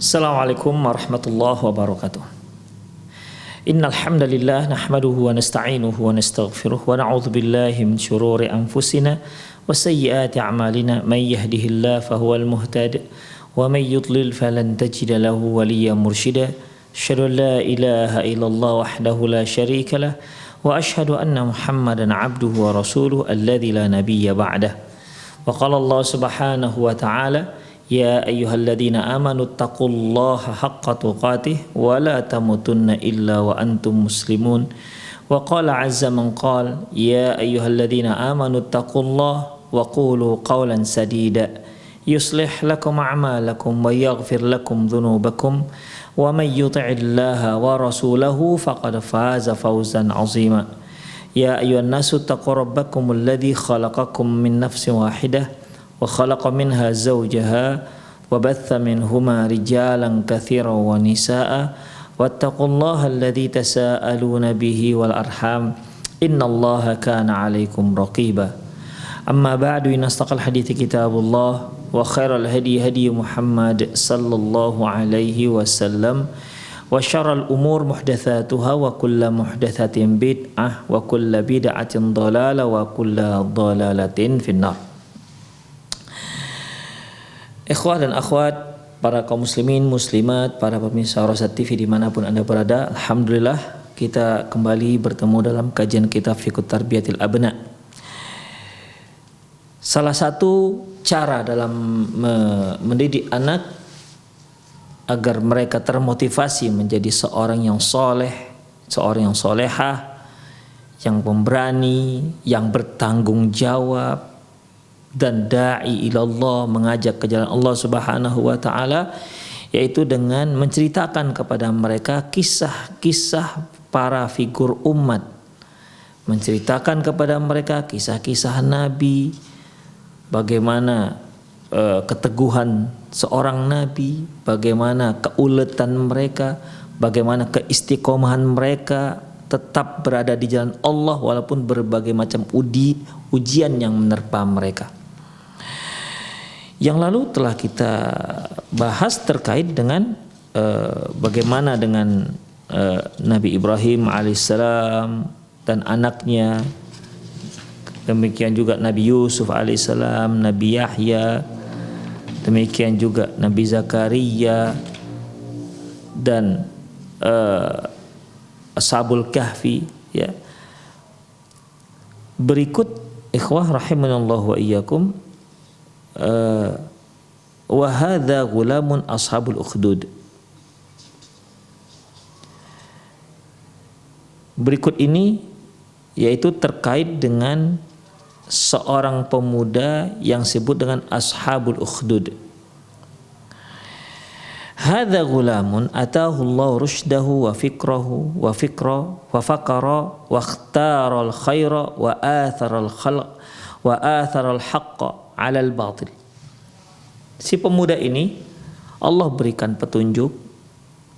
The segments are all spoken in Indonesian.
Assalamualaikum warahmatullahi wabarakatuh. Innal hamdalillah nahmaduhu wa nasta'inuhu wa nastaghfiruh wa na'udzu billahi min shururi anfusina wa sayyiati a'malina may yahdihillahu fahuwal muhtadi wa may yudlil falan tajida lahu waliyyan mursyida. Asyhadu an la ilaha illallah wahdahu la syarika lah wa asyhadu anna Muhammadan 'abduhu wa rasuluhu alladzi la nabiyya ba'dah. Wa qala Allah subhanahu wa ta'ala Ya ayyuhalladzina amanu taqullaha haqqa tuqatih wa la tamutunna illa wa antum muslimun. Wa qala azza man qala ya ayyuhalladzina amanu taqullaha wa qulu qawlan sadida yuslih lakum a'malakum wa yaghfir lakum dhunubakum wa may yuti'illaha wa rasulahu faqad faza fawzan 'azima. Ya ayyuhan nasu taqu rabbakumul ladzi khalaqakum min nafsin wahidah wa khalaqa minha zawjaha wa batha minhuma rijalan katsiran wa nisaa wattaqullaha alladzi tasaaluna bihi wal arham innallaha kana 'alaikum raqiba. Amma ba'du, inna astaqal hadithi kitabullah wa khairal hadi hadi Muhammad sallallahu alaihi wasallam wa syarral umur muhdatsatuha wa kullu muhdatsatin bid'ah wa kullu bid'atin dhalalah wa kullu dhalalatin finnar. Ikhwah dan akhwat, para kaum muslimin, muslimat, para pemirsa Rosat TV dimanapun Anda berada, alhamdulillah kita kembali bertemu dalam kajian kitab Fiqhut Tarbiyatil Abna. Salah satu cara dalam mendidik anak agar mereka termotivasi menjadi seorang yang soleh, seorang yang solehah, yang pemberani, yang bertanggung jawab, dan da'i ilallah, mengajak ke jalan Allah subhanahu wa ta'ala, yaitu dengan menceritakan kepada mereka kisah-kisah para figur umat, menceritakan kepada mereka kisah-kisah Nabi, bagaimana keteguhan seorang Nabi, bagaimana keuletan mereka, bagaimana keistiqomahan mereka tetap berada di jalan Allah walaupun berbagai macam ujian yang menerpa mereka. Yang lalu telah kita bahas terkait dengan bagaimana dengan Nabi Ibrahim alaihissalam dan anaknya, demikian juga Nabi Yusuf alaihissalam, Nabi Yahya, demikian juga Nabi Zakaria dan Ashabul Kahfi, ya. Berikut ikhwah rahimanallahu wa iyyakum, wa hadza ghulamun ashabul ukhdud. Berikut ini yaitu terkait dengan seorang pemuda yang disebut dengan ashabul ukhdud. Hadza ghulamun atahu Allah rusydahu wa fikrahu wa fakara wa ikhtara al-khaira wa athara al-khalq wa athara al-haqqa 'ala al-batil. Si pemuda ini Allah berikan petunjuk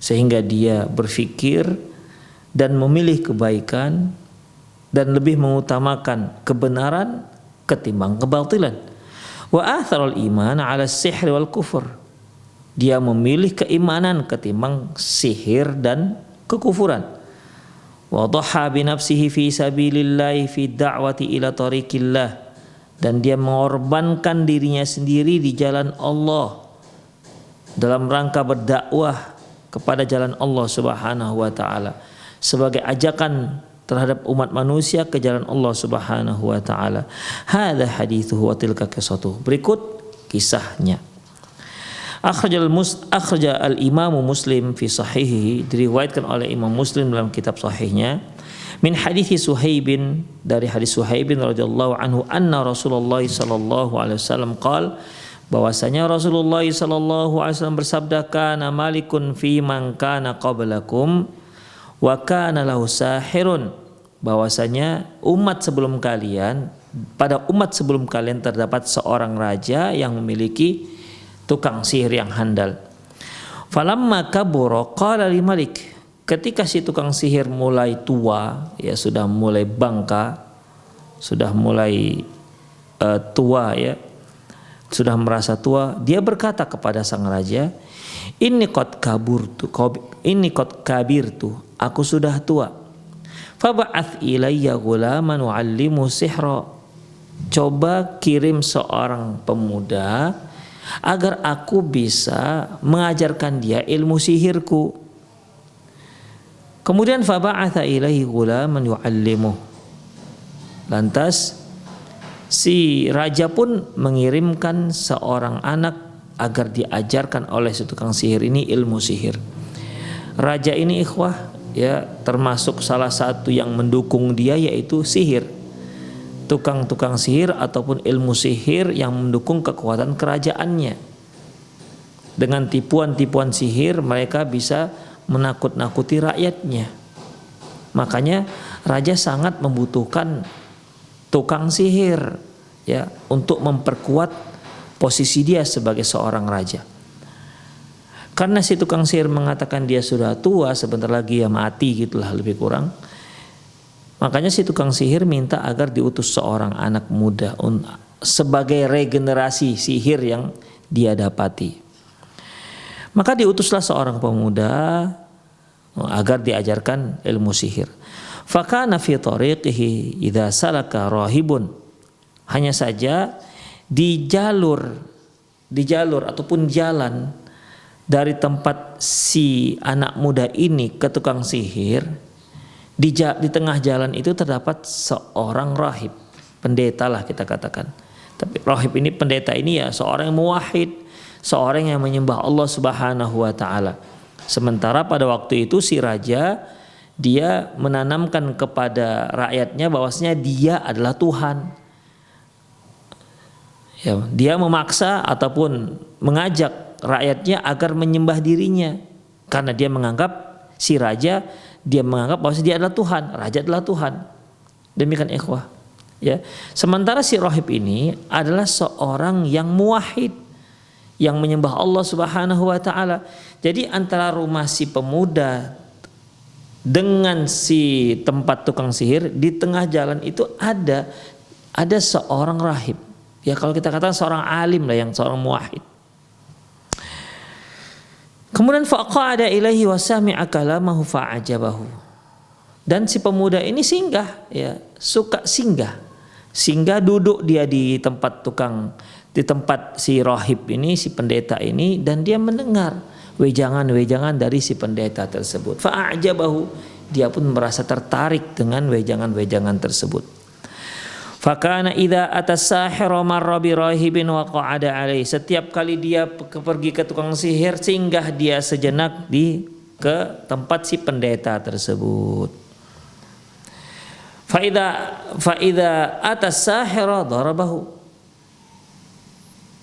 sehingga dia berfikir dan memilih kebaikan dan lebih mengutamakan kebenaran ketimbang kebatilan. Wa athara al-iman 'ala as-sihr wal kufur. Dia memilih keimanan ketimbang sihir dan kekufuran. Wa dhaha bi nafsihi fi sabilillah fi da'wati ila tariqillah. Dan dia mengorbankan dirinya sendiri di jalan Allah dalam rangka berdakwah kepada jalan Allah Subhanahu wa taala sebagai ajakan terhadap umat manusia ke jalan Allah Subhanahu wa taala. Hadza hadithuhu wa tilka qissatuhu. Berikut kisahnya. Akhraja al-Imam Muslim fi sahihihi, diriwayatkan oleh Imam Muslim dalam kitab sahihnya, min hadithi Suhaibin, dari hadis Suhaibin radhiyallahu anhu, anna Rasulullah sallallahu alaihi wasallam qala, bahwasanya Rasulullah sallallahu alaihi wasallam bersabda, kana malikun fi man kana qablakum wa kana lahu sahirun, bahwasanya pada umat sebelum kalian terdapat seorang raja yang memiliki tukang sihir yang handal. Falamma kabura qala li malik, ketika si tukang sihir mulai tua, ya sudah mulai bangka, sudah mulai tua, ya, sudah merasa tua, dia berkata kepada sang raja, inni qad kabirtu, aku sudah tua. Fab'ath ilayya ghulaman wa'allimu sihra. Coba kirim seorang pemuda agar aku bisa mengajarkan dia ilmu sihirku. Kemudian fab'atha ilaihi ghulaman yu'allimuh. Lantas si raja pun mengirimkan seorang anak agar diajarkan oleh si tukang sihir ini ilmu sihir. Raja ini ikhwah ya termasuk salah satu yang mendukung dia, yaitu sihir. Tukang-tukang sihir ataupun ilmu sihir yang mendukung kekuatan kerajaannya. Dengan tipuan-tipuan sihir mereka bisa menakut-nakuti rakyatnya. Makanya raja sangat membutuhkan tukang sihir ya untuk memperkuat posisi dia sebagai seorang raja. Karena si tukang sihir mengatakan dia sudah tua, sebentar lagi ya mati gitulah lebih kurang. Makanya si tukang sihir minta agar diutus seorang anak muda sebagai regenerasi sihir yang dia dapati. Maka diutuslah seorang pemuda agar diajarkan ilmu sihir. Fakana fi tariqihi idza salaka rahibun. Hanya saja di jalur ataupun jalan dari tempat si anak muda ini ke tukang sihir, di tengah jalan itu terdapat seorang rahib, pendeta lah kita katakan. Tapi rahib ini, pendeta ini ya seorang yang muwahhid, seorang yang menyembah Allah Subhanahu wa taala. Sementara pada waktu itu si raja dia menanamkan kepada rakyatnya bahwasanya dia adalah Tuhan. Ya, dia memaksa ataupun mengajak rakyatnya agar menyembah dirinya karena dia menganggap si raja, dia menganggap bahwa dia adalah Tuhan, raja adalah Tuhan. Demikian ikhwah. Ya. Sementara si rahib ini adalah seorang yang muwahhid, yang menyembah Allah Subhanahu wa taala. Jadi antara rumah si pemuda dengan si tempat tukang sihir, di tengah jalan itu ada seorang rahib. Ya kalau kita katakan seorang alim lah, yang seorang muwahhid. Kemudian faqa'ada ilaihi wa sami'a kalamahu fa'ajabahu. Dan si pemuda ini singgah, ya, suka singgah. Singgah duduk dia di tempat si rahib ini, si pendeta ini, dan dia mendengar wejangan-wejangan dari si pendeta tersebut. Fa'ajabahu, dia pun merasa tertarik dengan wejangan-wejangan tersebut. Fakana idza atas-sahiru marra bi rahibin wa qa'ada alaihi. Setiap kali dia pergi ke tukang sihir, singgah dia sejenak ke tempat si pendeta tersebut. Fa idza atas-sahiru darabahu.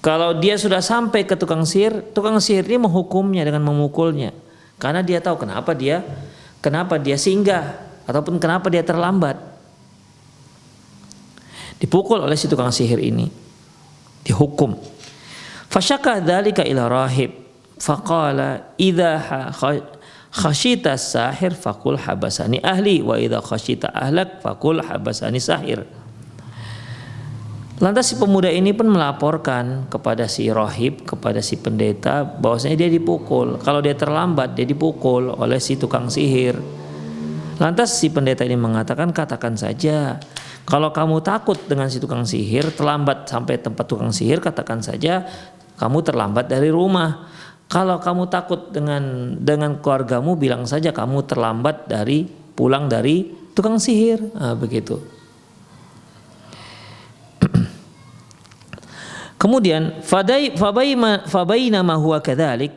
Kalau dia sudah sampai ke tukang sihir ini menghukumnya dengan memukulnya. Karena dia tahu kenapa dia singgah ataupun kenapa dia terlambat. Dipukul oleh si tukang sihir ini, dihukum. Fasyaka dzalika ila rahib faqala idza khashita sahir faqul habasani ahli wa idza khashita ahlak faqul habasani sahir. Lantas si pemuda ini pun melaporkan kepada si rahib, kepada si pendeta bahwasanya dia dipukul. Kalau dia terlambat dia dipukul oleh si tukang sihir. Lantas si pendeta ini mengatakan, katakan saja kalau kamu takut dengan si tukang sihir, terlambat sampai tempat tukang sihir, katakan saja kamu terlambat dari rumah. Kalau kamu takut dengan keluargamu, bilang saja kamu terlambat pulang dari tukang sihir. Begitu. Kemudian fabainama huwa kadzalik.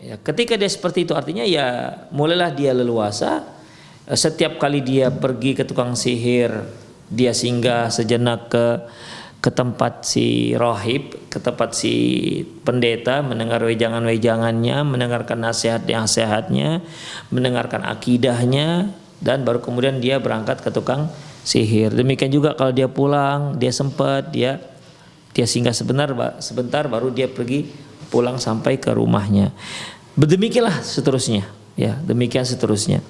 Ya, ketika dia seperti itu artinya ya mulailah dia leluasa. Setiap kali dia pergi ke tukang sihir, dia singgah sejenak ke tempat si rahib, ke tempat si pendeta, mendengar wejangan-wejangannya, mendengarkan nasihat-nasihatnya, mendengarkan akidahnya, dan baru kemudian dia berangkat ke tukang sihir. Demikian juga kalau dia pulang, dia sempat dia singgah sebentar baru dia pergi pulang sampai ke rumahnya. Demikianlah seterusnya, ya, demikian seterusnya.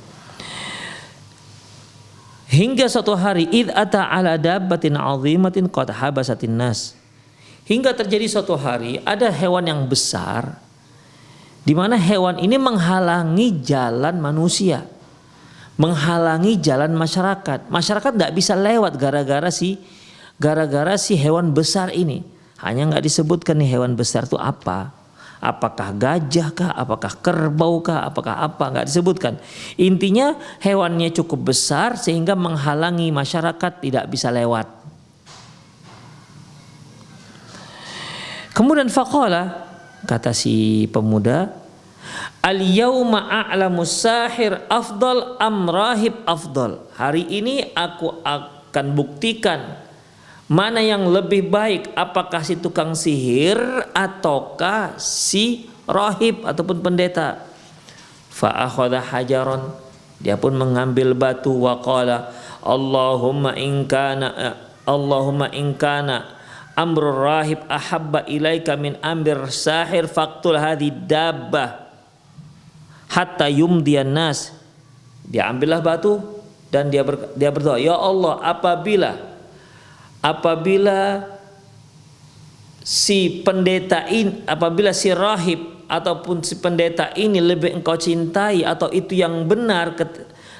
Hingga suatu hari id ata ala dabbatin 'azimatin qad habasatin nas. Hingga terjadi suatu hari ada hewan yang besar, di mana hewan ini menghalangi jalan manusia, menghalangi jalan masyarakat. Masyarakat tidak bisa lewat gara-gara si hewan besar ini. Hanya nggak disebutkan nih hewan besar itu apa. Apakah gajah kah, apakah kerbau kah, apakah apa, nggak disebutkan. Intinya hewannya cukup besar sehingga menghalangi masyarakat tidak bisa lewat. Kemudian faqala, kata si pemuda, al-yauma a'lamus sahir afdal am rahib afdal. Hari ini aku akan buktikan mana yang lebih baik, apakah si tukang sihir ataukah si rahib ataupun pendeta. Fa akhadha hajaron, dia pun mengambil batu, wa qala Allahumma in kana amrul rahib ahabba ilaika min amr sahir faqtul hadhi dabbah hatta yumdiyan nas. Dia ambillah batu dan dia berdoa, ya Allah, apabila si pendeta ini, apabila si rahib ataupun si pendeta ini lebih engkau cintai atau itu yang benar,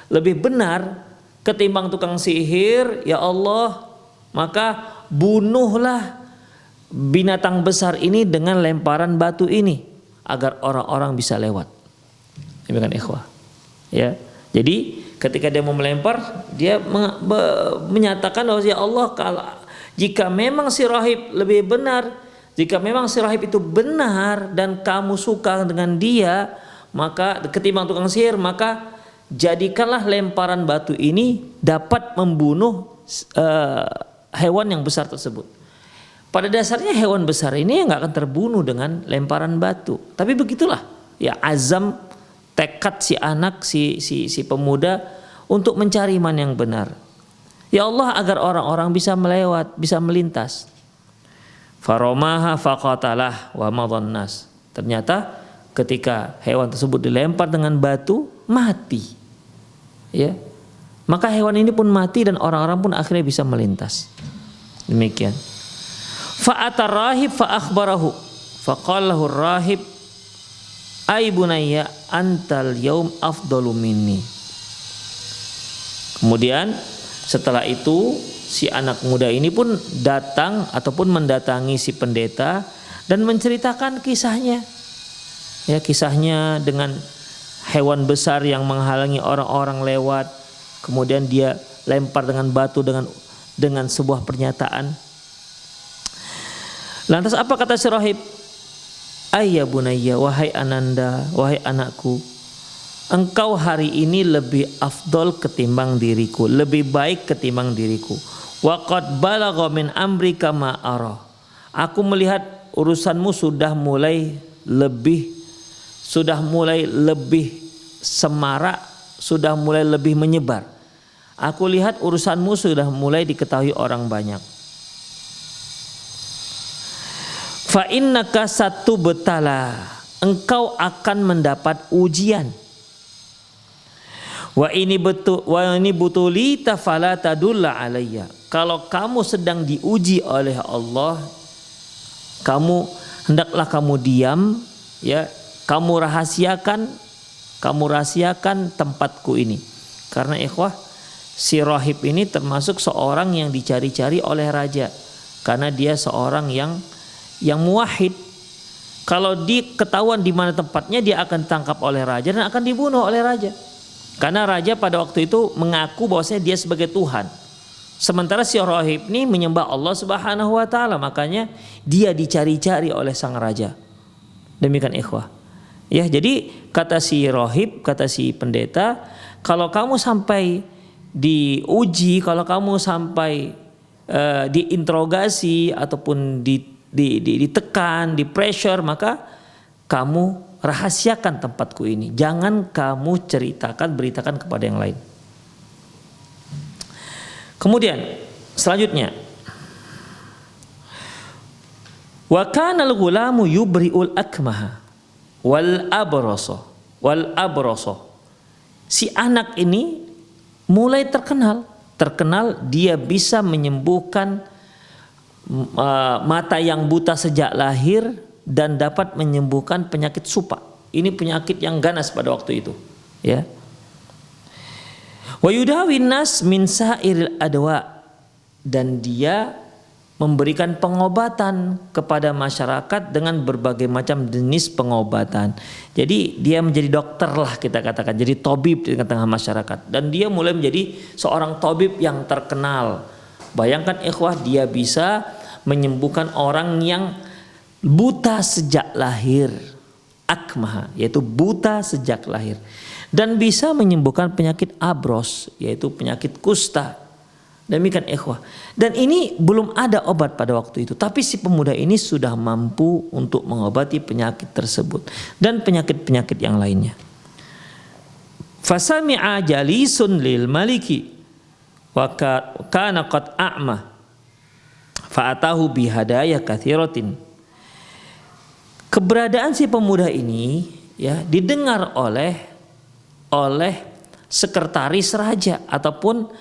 lebih benar ketimbang tukang sihir, ya Allah, maka bunuhlah binatang besar ini dengan lemparan batu ini agar orang-orang bisa lewat. Demikian ikhwah. Ya. Jadi ketika dia mau melempar, dia menyatakan bahwa ya Allah, kalau jika memang si rahib lebih benar, jika memang si rahib itu benar dan kamu suka dengan dia, maka ketimbang tukang sihir, maka jadikanlah lemparan batu ini dapat membunuh hewan yang besar tersebut. Pada dasarnya hewan besar ini nggak akan terbunuh dengan lemparan batu. Tapi begitulah ya azam, tekad si anak, si pemuda untuk mencari iman yang benar. Ya Allah, agar orang-orang bisa melewat, bisa melintas. Faromaha faqatalah wa madhan nas. Ternyata ketika hewan tersebut dilempar dengan batu, mati. Ya. Maka hewan ini pun mati dan orang-orang pun akhirnya bisa melintas. Demikian. Fa'atar rahib fa akhbarahu. Faqalahu rahib, ay bunayya antal yaum afdalu minni. Kemudian setelah itu si anak muda ini pun datang ataupun mendatangi si pendeta dan menceritakan kisahnya. Ya, kisahnya dengan hewan besar yang menghalangi orang-orang lewat. Kemudian dia lempar dengan batu dengan sebuah pernyataan. Lantas apa kata si rahib? Ayya bunayya, wahai ananda, wahai anakku, engkau hari ini lebih afdol ketimbang diriku, lebih baik ketimbang diriku. Wa qad balagha min amrika ma ara. Aku melihat urusanmu sudah mulai lebih semarak, sudah mulai lebih menyebar. Aku lihat urusanmu sudah mulai diketahui orang banyak. Fa innaka satubtala, engkau akan mendapat ujian. Wa ini butulita fala tadulla alayya. Kalau kamu sedang diuji oleh Allah, hendaklah kamu diam, ya, kamu rahasiakan tempatku ini. Karena ikhwah, si rahib ini termasuk seorang yang dicari-cari oleh raja, karena dia seorang yang muwahhid. Kalau diketahuan di mana tempatnya, dia akan ditangkap oleh raja dan akan dibunuh oleh raja. Karena raja pada waktu itu mengaku bahwasanya dia sebagai Tuhan. Sementara si rahib ini menyembah Allah Subhanahu wa taala, makanya dia dicari-cari oleh sang raja. Demikian ikhwah. Ya, jadi kata si rahib, kata si pendeta, kalau kamu sampai diuji, kalau kamu sampai diinterogasi ataupun ditekan, di pressure, maka kamu rahasiakan tempatku ini. Jangan kamu beritakan kepada yang lain. Kemudian selanjutnya, wa kana al-ghulamu yubri'ul akmaha wal abrasa. Si anak ini mulai terkenal dia bisa menyembuhkan mata yang buta sejak lahir dan dapat menyembuhkan penyakit supa. Ini penyakit yang ganas pada waktu itu, ya. Wa yudawin nas min sa'iril adwa, dan dia memberikan pengobatan kepada masyarakat dengan berbagai macam jenis pengobatan. Jadi dia menjadi dokter lah, kita katakan, jadi tabib di tengah-tengah masyarakat, dan dia mulai menjadi seorang tabib yang terkenal. Bayangkan ikhwah, dia bisa menyembuhkan orang yang buta sejak lahir, akmah, yaitu buta sejak lahir, dan bisa menyembuhkan penyakit abros, yaitu penyakit kusta. Demikian ikhwah. Dan ini belum ada obat pada waktu itu, tapi si pemuda ini sudah mampu untuk mengobati penyakit tersebut dan penyakit-penyakit yang lainnya. Fasami'a jalisun lil maliki wa kana qad a'ma fa'atahu bihadaya katsiratin. Keberadaan si pemuda ini, ya, didengar oleh sekretaris raja ataupun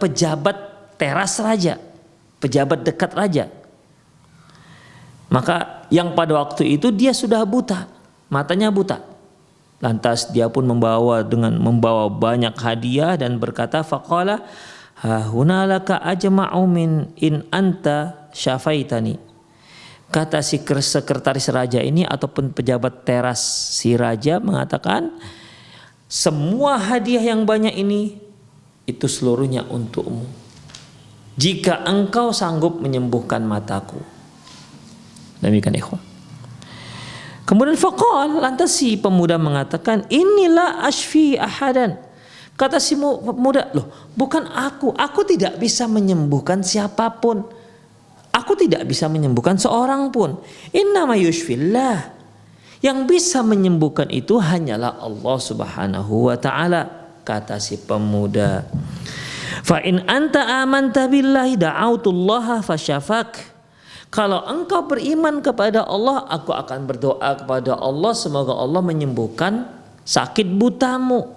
pejabat teras raja, pejabat dekat raja. Maka yang pada waktu itu dia sudah buta, matanya buta. Lantas dia pun membawa banyak hadiah dan berkata, faqala ha hunalaka ajma'u min in anta syafaitani. Kata si sekretaris raja ini ataupun pejabat teras si raja mengatakan, semua hadiah yang banyak ini itu seluruhnya untukmu jika engkau sanggup menyembuhkan mataku. Demikian ikhwan. Kemudian faqal, lantas si pemuda mengatakan, inilah ashfi ahadan. Kata si pemuda, loh, bukan aku tidak bisa menyembuhkan siapapun, aku tidak bisa menyembuhkan seorang pun. Innama yushfillah, yang bisa menyembuhkan itu hanyalah Allah Subhanahu wa ta'ala. Kata si pemuda, fa in anta amanta billahi da'autullaha fasyafak. Kalau engkau beriman kepada Allah, aku akan berdoa kepada Allah semoga Allah menyembuhkan sakit butamu.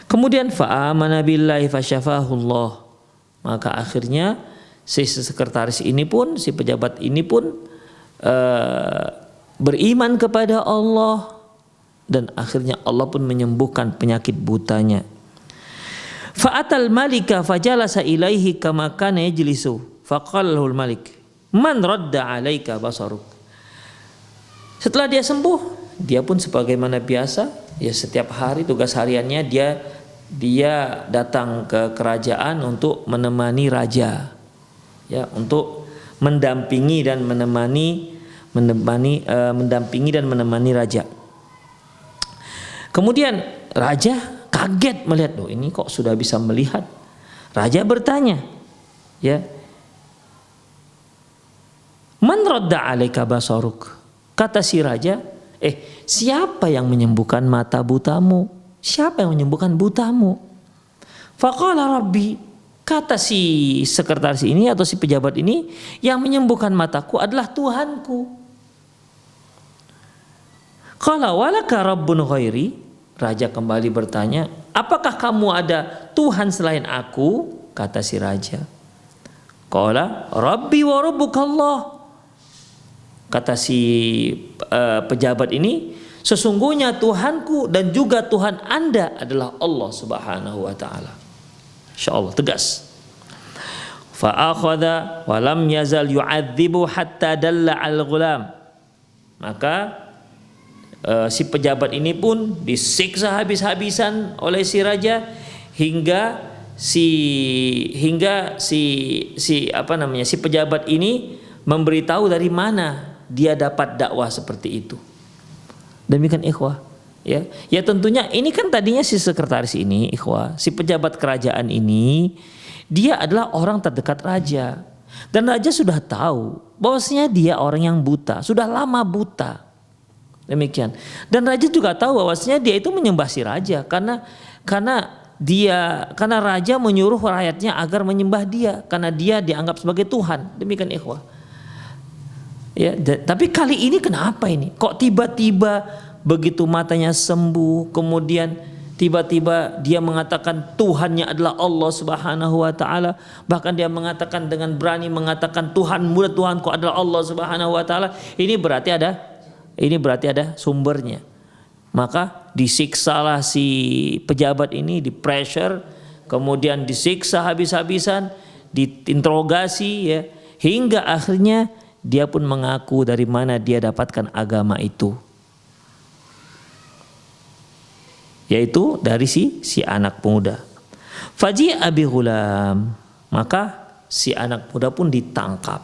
Kemudian fa amana billahi fasyafahullah. Maka akhirnya si sekretaris ini pun, si pejabat ini pun beriman kepada Allah, dan akhirnya Allah pun menyembuhkan penyakit butanya. Fa'atal malika fajalasa ilaihi kama kana yajlisu faqalahul malik man radda alaika basaruk. Setelah dia sembuh, dia pun sebagaimana biasa, ya setiap hari tugas hariannya dia datang ke kerajaan untuk menemani raja, ya, untuk mendampingi dan mendampingi dan menemani raja. Kemudian raja kaget melihat, loh, ini kok sudah bisa melihat. Raja bertanya, ya, man radda alaika basaruk. Kata si raja, siapa yang menyembuhkan mata butamu? Siapa yang menyembuhkan butamu? Faqala rabbi. Kata si sekretaris ini atau si pejabat ini, yang menyembuhkan mataku adalah Tuhanku. Qala walaka rabbun ghairi. Raja kembali bertanya, apakah kamu ada Tuhan selain aku? Kata si raja. Qala rabbi wa rabbukallah. Kata si pejabat ini, sesungguhnya Tuhanku dan juga Tuhan Anda adalah Allah Subhanahu wa ta'ala. Insyaallah tegas. Fa akhadha wa lam yazal yu'adzibu hatta dalla al-ghulam. Maka si pejabat ini pun disiksa habis-habisan oleh si raja hingga si pejabat ini memberitahu dari mana dia dapat dakwah seperti itu. Demikian ikhwah, ya. Ya tentunya ini kan tadinya si sekretaris ini, ikhwah, si pejabat kerajaan ini, dia adalah orang terdekat raja. Dan raja sudah tahu bahwasanya dia orang yang buta, sudah lama buta. Demikian. Dan raja juga tahu bahwasanya dia itu menyembah si raja karena raja menyuruh rakyatnya agar menyembah dia karena dia dianggap sebagai Tuhan. Demikian ikhwah. Ya, tapi kali ini kenapa ini? Kok tiba-tiba begitu matanya sembuh, kemudian Tiba-tiba dia mengatakan Tuhannya adalah Allah Subhanahu wa taala, bahkan dia mengatakan dengan berani mengatakan Tuhanku adalah Allah Subhanahu wa taala. Ini berarti ada sumbernya. Maka disiksalah si pejabat ini, di pressure, kemudian disiksa habis-habisan, diinterogasi ya, hingga akhirnya dia pun mengaku dari mana dia dapatkan agama itu. Yaitu dari si anak muda. Faji'a bi ghulam, maka si anak muda pun ditangkap.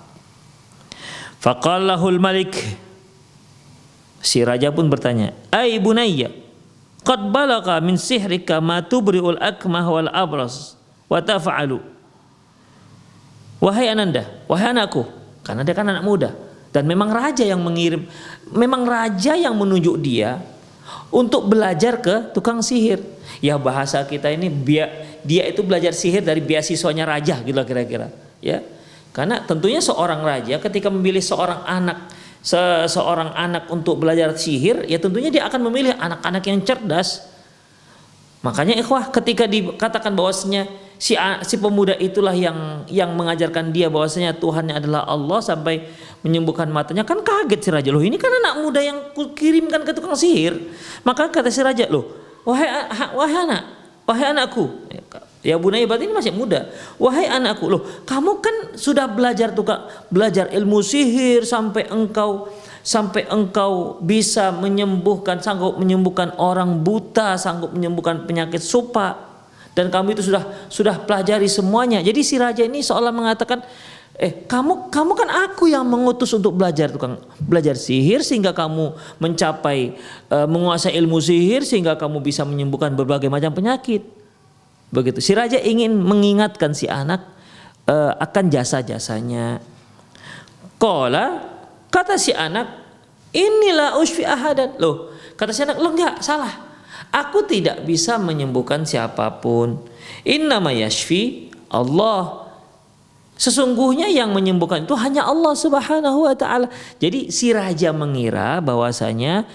Faqallahul malik, si raja pun bertanya, "Ai bunayya, qad balagha min sihrika ma tubri'ul akmah wal abras wa taf'alu." Wahai ananda, wahai anakku, karena dia kan anak muda dan memang raja yang mengirim, memang raja yang menunjuk dia untuk belajar ke tukang sihir. Ya bahasa kita ini dia itu belajar sihir dari beasiswanya raja gitu kira-kira ya. Karena tentunya seorang raja ketika memilih seorang anak untuk belajar sihir, ya tentunya dia akan memilih anak-anak yang cerdas. Makanya ikhwah, ketika dikatakan bahwasanya si pemuda itulah yang mengajarkan dia bahwasanya Tuhannya adalah Allah sampai menyembuhkan matanya, kan kaget si raja, loh ini kan anak muda yang kukirimkan ke tukang sihir. Maka kata si raja, loh wahai anakku, ya bunaya berarti ini masih muda, wahai anakku, loh kamu kan sudah belajar ilmu sihir sampai engkau bisa sanggup menyembuhkan orang buta, sanggup menyembuhkan penyakit supa, dan kamu itu sudah pelajari semuanya. Jadi si raja ini seolah mengatakan, kamu kan aku yang mengutus untuk belajar sihir sehingga kamu mencapai menguasai ilmu sihir sehingga kamu bisa menyembuhkan berbagai macam penyakit. Begitu. Si raja ingin mengingatkan si anak akan jasa-jasanya. Kata si anak, inilah usfi ahadan. Loh, kata si anak, lo enggak salah. Aku tidak bisa menyembuhkan siapapun. Innama yashfi Allah. Sesungguhnya yang menyembuhkan itu hanya Allah Subhanahu wa taala. Jadi si raja mengira bahwasanya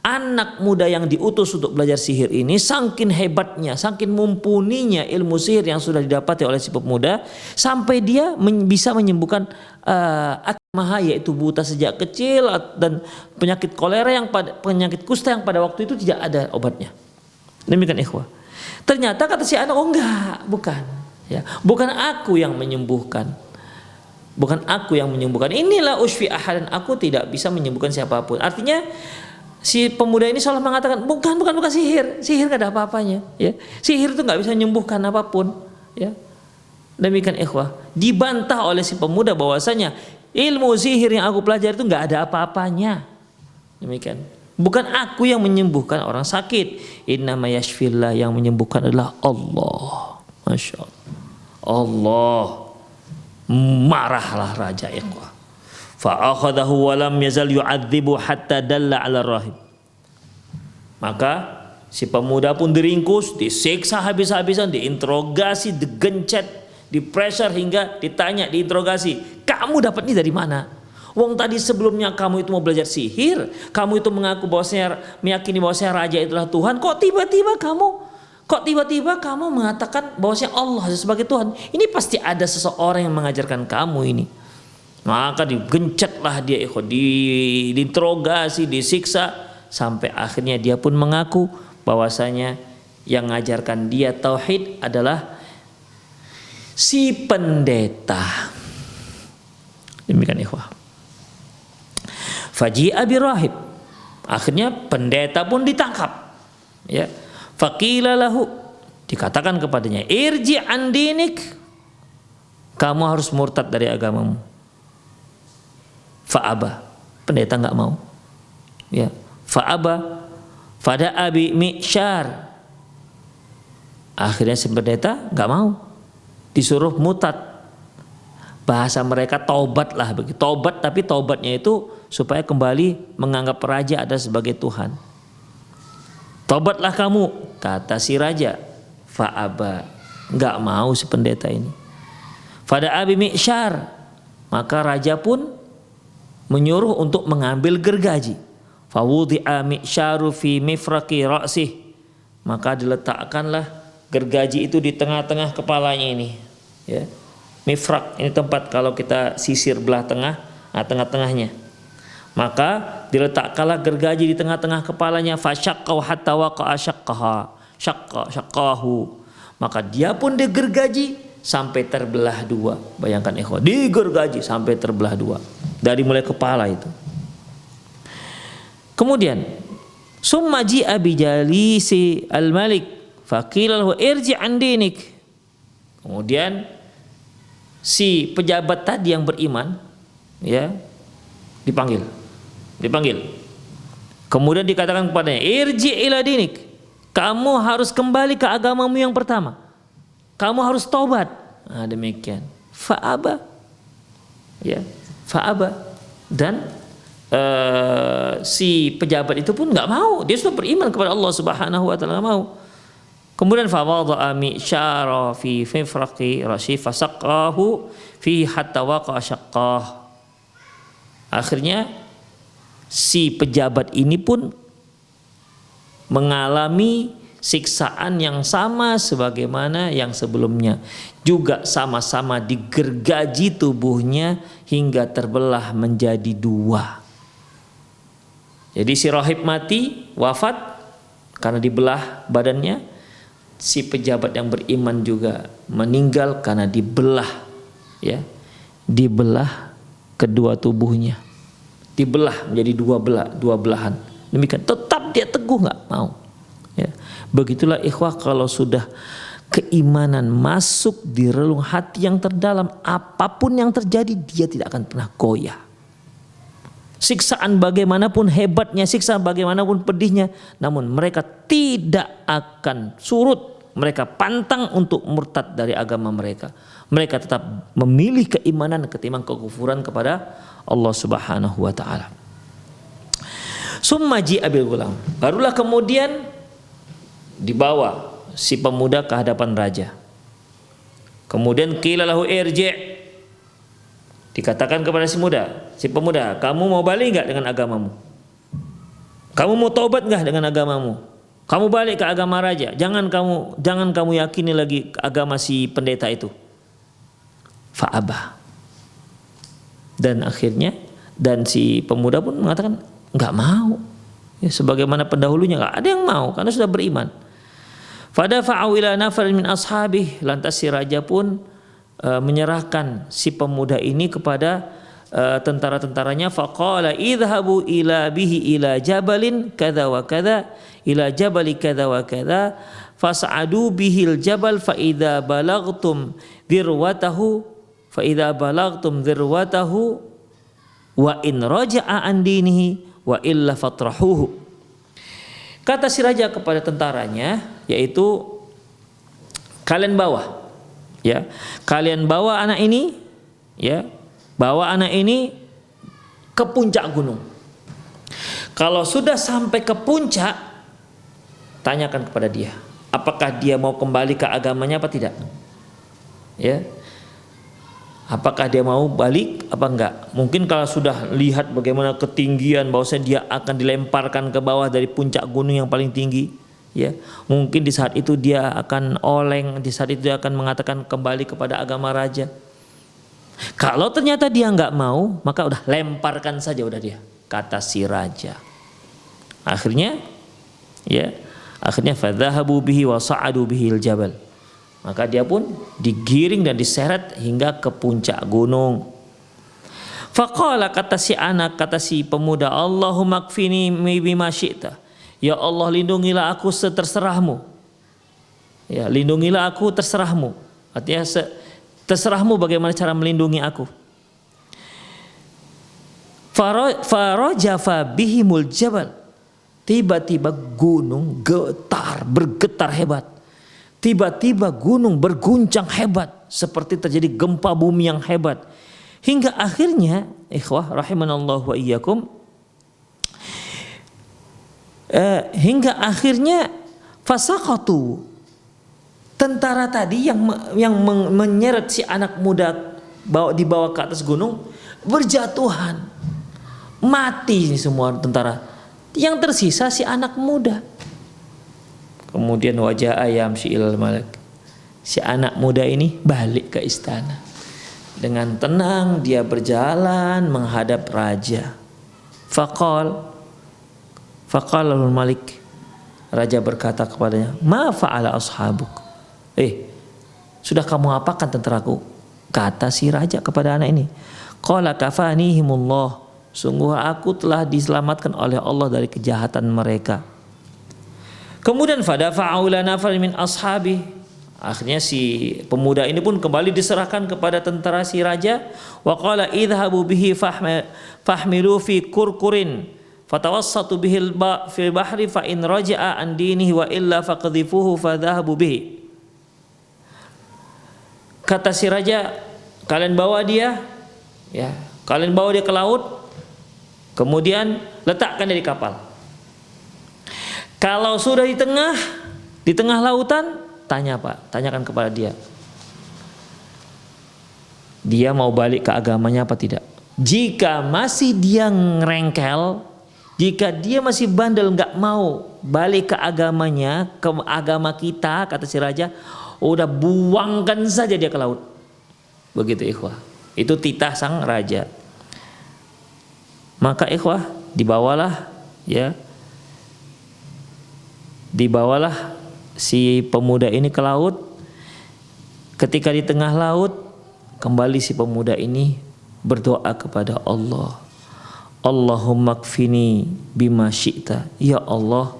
anak muda yang diutus untuk belajar sihir ini saking hebatnya, saking mumpuninya ilmu sihir yang sudah didapati oleh si pemuda, sampai dia bisa menyembuhkan akmah, yaitu buta sejak kecil, dan penyakit kolera penyakit kusta yang pada waktu itu tidak ada obatnya. Demikian ikhwah. Ternyata kata si anak, oh enggak, bukan. Ya, bukan aku yang menyembuhkan. Bukan aku yang menyembuhkan. Inilah usfi ahad, dan aku tidak bisa menyembuhkan siapapun. Artinya si pemuda ini seolah mengatakan bukan sihir gak ada apa-apanya ya. Sihir itu gak bisa menyembuhkan apapun ya. Demikian ikhwah, dibantah oleh si pemuda bahwasanya ilmu sihir yang aku pelajari itu gak ada apa-apanya. Demikian, bukan aku yang menyembuhkan orang sakit. Innama yashfillah, yang menyembuhkan adalah Allah. Masya Allah. Marahlah raja ikhwah. Fa'akhadahu wa lam yazal yu'adzibu hatta dalla 'ala rahib. Maka si pemuda pun diringkus, disiksa habis-habisan, diinterogasi, digencet, dipressure hingga ditanya, diinterogasi, "Kamu dapat ini dari mana? Wong tadi sebelumnya kamu itu mau belajar sihir, kamu itu mengaku meyakini bahwasanya raja itulah Tuhan, kok tiba-tiba kamu mengatakan bahwasanya Allah sebagai Tuhan? Ini pasti ada seseorang yang mengajarkan kamu ini." Maka digencetlah dia, diinterogasi, disiksa, sampai akhirnya dia pun mengaku bahwasanya yang mengajarkan dia tauhid adalah si pendeta. Demikian ikhwah. Faji'a birahib. Akhirnya pendeta pun ditangkap. Ya. Faqila lahu, dikatakan kepadanya, irji an dinik, kamu harus murtad dari agamamu. Fa'aba, pendeta enggak mau. Ya, fa'aba, fada abi mi'syar. Akhirnya si pendeta enggak mau. Disuruh murtad. Bahasa mereka taubat lah, begitu. Taubat, tapi taubatnya itu supaya kembali menganggap raja ada sebagai Tuhan. Taubatlah kamu, kata si raja. Fa'aba, enggak mau si pendeta ini. Fada abi mi'syar, maka raja pun menyuruh untuk mengambil gergaji. Fawudi'a mi'syaru fi mifraqi ra'sih. maka diletakkanlah gergaji itu di tengah-tengah kepalanya ini, ya. Mifrak ini tempat kalau kita sisir belah tengah, nah tengah-tengahnya. Maka diletakkanlah gergaji di tengah-tengah kepalanya, fasyaqqahu hatta waqa'a syaqqahu. Maka dia pun digergaji sampai terbelah dua. Bayangkan ikhwah, digergaji sampai terbelah dua dari mulai kepala itu. Kemudian summa ji'a bijalisi al-malik faqila lahu irji' an dinik. Kemudian si pejabat tadi yang beriman, ya, dipanggil. Kemudian dikatakan kepadanya, irji' ila dinik. Kamu harus kembali ke agamamu yang pertama. Kamu harus taubat. Nah, demikian. Fa'aba. Ya, fa'aba. Dan si pejabat itu pun nggak mau. Dia sudah beriman kepada Allah Subhanahu wa taala, nggak mau. Kemudian fawadha'a mi'syara fi mifraqi rasi fasaqahu fi hatta waqa'a syaqqah. Akhirnya si pejabat ini pun mengalami siksaan yang sama sebagaimana yang sebelumnya, juga sama-sama digergaji tubuhnya hingga terbelah menjadi dua. Jadi si rahib mati, wafat karena dibelah badannya. Si pejabat yang beriman juga meninggal karena dibelah, ya, dibelah kedua tubuhnya, dibelah menjadi dua belahan. Demikian, tetap dia teguh, nggak mau. Ya. Begitulah ikhwah, kalau sudah keimanan masuk di relung hati yang terdalam, apapun yang terjadi dia tidak akan pernah goyah. Siksaan bagaimanapun hebatnya, siksaan bagaimanapun pedihnya, namun mereka tidak akan surut. Mereka pantang untuk murtad dari agama mereka. Mereka tetap memilih keimanan ketimbang kekufuran kepada Allah Subhanahu wa taala. Summa ji'a bil ghulam. Barulah kemudian dibawa si pemuda ke hadapan raja. Kemudian qila lahu irji'. Dikatakan kepada si pemuda, kamu mau balik enggak dengan agamamu? Kamu mau taubat enggak dengan agamamu? Kamu balik ke agama raja. Jangan kamu yakini lagi agama si pendeta itu. Fa'abah. Dan akhirnya si pemuda pun mengatakan enggak mau. Ya, sebagaimana pendahulunya enggak ada yang mau karena sudah beriman. Fadafa'u ila nafarin min ashabih. Lantas si raja pun menyerahkan si pemuda ini kepada tentara-tentaranya. Faqala idhabu ila bihi ila jabalin kadza wa kadza ila jabali kadza wa kadza fas'adu bihil jabal fa idza balagtum dirwatahu wa in raja'a an dinihi wa illa fatrahuhu. Kata si raja kepada tentaranya, yaitu kalian bawa, ya, kalian bawa anak ini, ya, bawa anak ini ke puncak gunung. Kalau sudah sampai ke puncak, tanyakan kepada dia, apakah dia mau kembali ke agamanya apa tidak? Ya, apakah dia mau balik apa enggak? Mungkin kalau sudah lihat bagaimana ketinggian, bahwasanya dia akan dilemparkan ke bawah dari puncak gunung yang paling tinggi, ya, mungkin di saat itu dia akan oleng, di saat itu dia akan mengatakan kembali kepada agama raja. Kalau ternyata dia enggak mau, maka udah lemparkan saja udah dia, kata si raja. Akhirnya, ya, akhirnya fadhahabu bihi wa sa'adu bihil jabal. Maka dia pun digiring dan diseret hingga ke puncak gunung. Faqala, kata si anak, kata si pemuda, Allahumma kfini bima syi'ta. Ya Allah, lindungilah aku seterserahmu. Ya, lindungilah aku terserahmu. Artinya terserahmu bagaimana cara melindungi aku. Farajafa bihimul jabal. Tiba-tiba gunung bergetar hebat. Tiba-tiba gunung berguncang hebat, seperti terjadi gempa bumi yang hebat. Hingga akhirnya, ikhwah rahimanallahu wa iyyakum, hingga akhirnya fasaqatu, tentara tadi yang menyeret si anak muda dibawa ke atas gunung, berjatuhan, mati semua tentara. Yang tersisa si anak muda. Kemudian wajah ayam si ilal malik. Si anak muda ini balik ke istana. Dengan tenang dia berjalan menghadap raja. Faqalul malik. Raja berkata kepadanya, "Ma fa'ala ashabuk?" Sudah kamu apakan tenteraku? Kata si raja kepada anak ini. Qala kafanihimullah. Sungguh aku telah diselamatkan oleh Allah dari kejahatan mereka. Kemudian fadafa'u lana min ashabi. Akhirnya si pemuda ini pun kembali diserahkan kepada tentara si raja. Wa qala idhabu bihi fahmilu fi kurkurin fatawassatu bihi fil bahri fa in raja'a an dinihi wa illa faqdhifuhu fadhahabu bihi. Kata si raja, kalian bawa dia ke laut, kemudian letakkan dia di kapal. Kalau sudah di tengah lautan, tanyakan kepada dia mau balik ke agamanya apa tidak. Jika masih dia ngerengkel, jika dia masih bandel nggak mau balik ke agamanya, ke agama kita, kata si raja, udah buangkan saja dia ke laut. Begitu ikhwah. Itu titah sang raja. Maka ikhwah, dibawalah si pemuda ini ke laut. Ketika di tengah laut, kembali si pemuda ini berdoa kepada Allah. Allahumma kfini bima syi'ta. Ya Allah,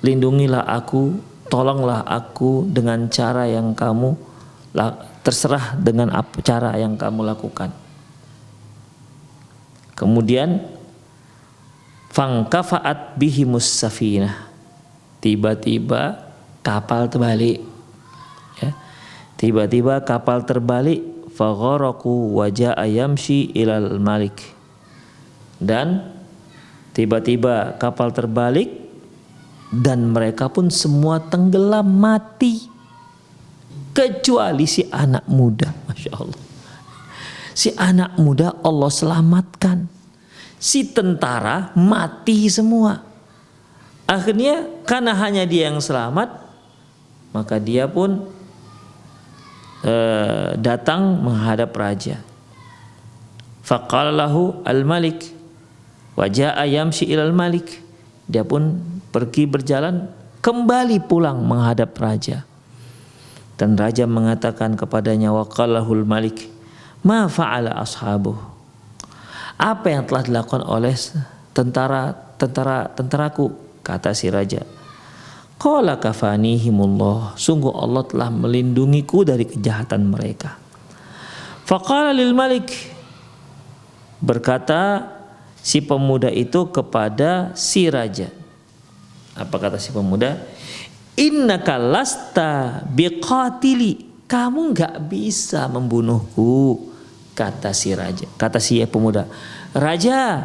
lindungilah aku, tolonglah aku dengan cara yang kamu, terserah dengan cara yang kamu lakukan. Kemudian fangkafa'at bihimus safinah. Tiba-tiba kapal terbalik. Tiba-tiba kapal terbalik. Fagharaku waja'a yamshi ilal malik. Dan tiba-tiba kapal terbalik dan mereka pun semua tenggelam mati kecuali si anak muda. Masya Allah. Si anak muda Allah selamatkan. Si tentara mati semua. Akhirnya karena hanya dia yang selamat, maka dia pun datang menghadap raja. Faqala lahu al-malik wa jaa yamshi ilal malik. Dia pun pergi berjalan kembali pulang menghadap raja. Dan raja mengatakan kepadanya, waqalahul malik, ma fa'ala ashabuh. Apa yang telah dilakukan oleh tentaraku? Kata si raja, qala kafanihimullah. Sungguh Allah telah melindungiku dari kejahatan mereka. Faqala lil malik. Berkata si pemuda itu kepada si raja. Apa kata si pemuda? Innaka lasta biqatili. Kamu enggak bisa membunuhku. Kata si raja. Kata si pemuda, Raja,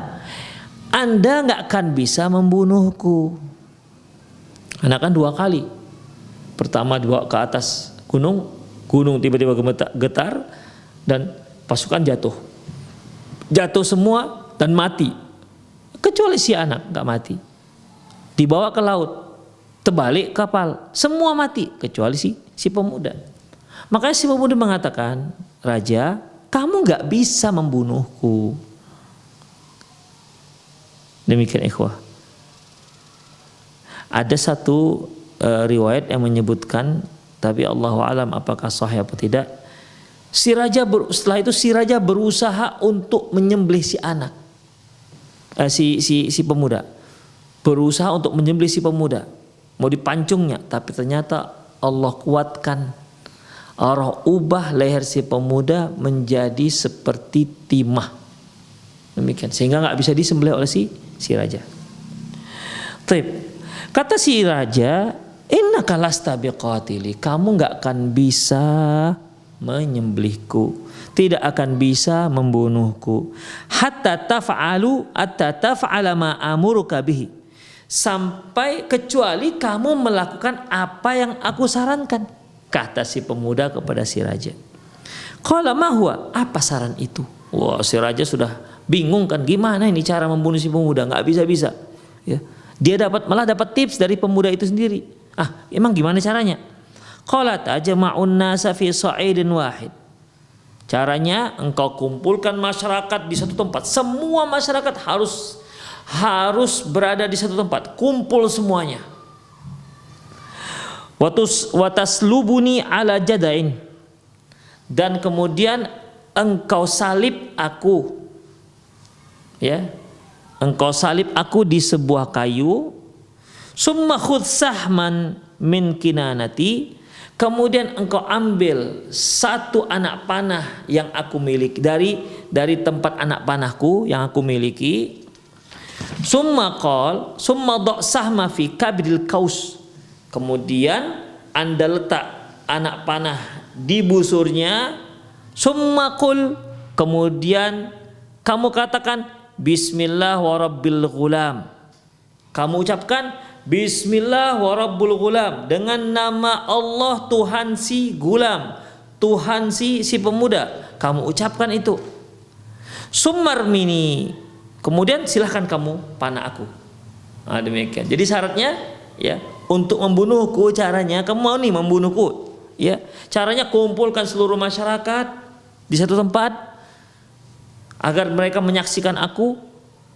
Anda enggak akan bisa membunuhku. Karena kan 2 kali. Pertama dibawa ke atas gunung tiba-tiba getar dan pasukan jatuh semua dan mati. Kecuali si anak enggak mati. Dibawa ke laut, terbalik kapal, semua mati kecuali si pemuda. Makanya si pemuda mengatakan, Raja, kamu enggak bisa membunuhku. Demikian ikhwah. Ada satu riwayat yang menyebutkan, tapi Allahu alam apakah sahih atau tidak. Setelah itu si raja berusaha untuk menyembelih si anak, si pemuda. Berusaha untuk menyembelih si pemuda, mau dipancungnya, tapi ternyata Allah kuatkan. Allah ubah leher si pemuda menjadi seperti timah. Demikian, sehingga nggak bisa disembelih oleh si raja. Kata si raja, innaka lasta biqatili. Kamu nggak akan bisa menyembelihku, tidak akan bisa membunuhku. Hatta taf'ala ma amuruka bihi. Sampai kecuali kamu melakukan apa yang aku sarankan. Kata si pemuda kepada si raja. Qala ma huwa? Apa saran itu? Wah, si raja sudah bingung kan, gimana ini cara membunuh si pemuda, nggak bisa-bisa. Ya. Dia malah dapat tips dari pemuda itu sendiri. Emang gimana caranya? Qalat ajma'un nasa fi sa'idin wahid. Caranya engkau kumpulkan masyarakat di satu tempat. Semua masyarakat harus berada di satu tempat. Kumpul semuanya. Wataslubuni ala jadain. Dan kemudian engkau salib aku. Ya. Engkau salib aku di sebuah kayu. Summa khudh sahman min kinanati. Kemudian engkau ambil satu anak panah yang aku miliki dari tempat anak panahku yang aku miliki. Summa dha' sahma fi kabidil kaus. Kemudian Anda letak anak panah di busurnya. Summa qul, kemudian kamu katakan bismillah wa rabbil ghulam. Kamu ucapkan bismillah wa rabbul ghulam, dengan nama Allah Tuhan si gulam, Tuhan si pemuda. Kamu ucapkan itu. Summar mini, kemudian silahkan kamu panah aku. Demikian. Jadi syaratnya ya, untuk membunuhku caranya, kamu mau nih membunuhku ya, caranya kumpulkan seluruh masyarakat di satu tempat agar mereka menyaksikan aku.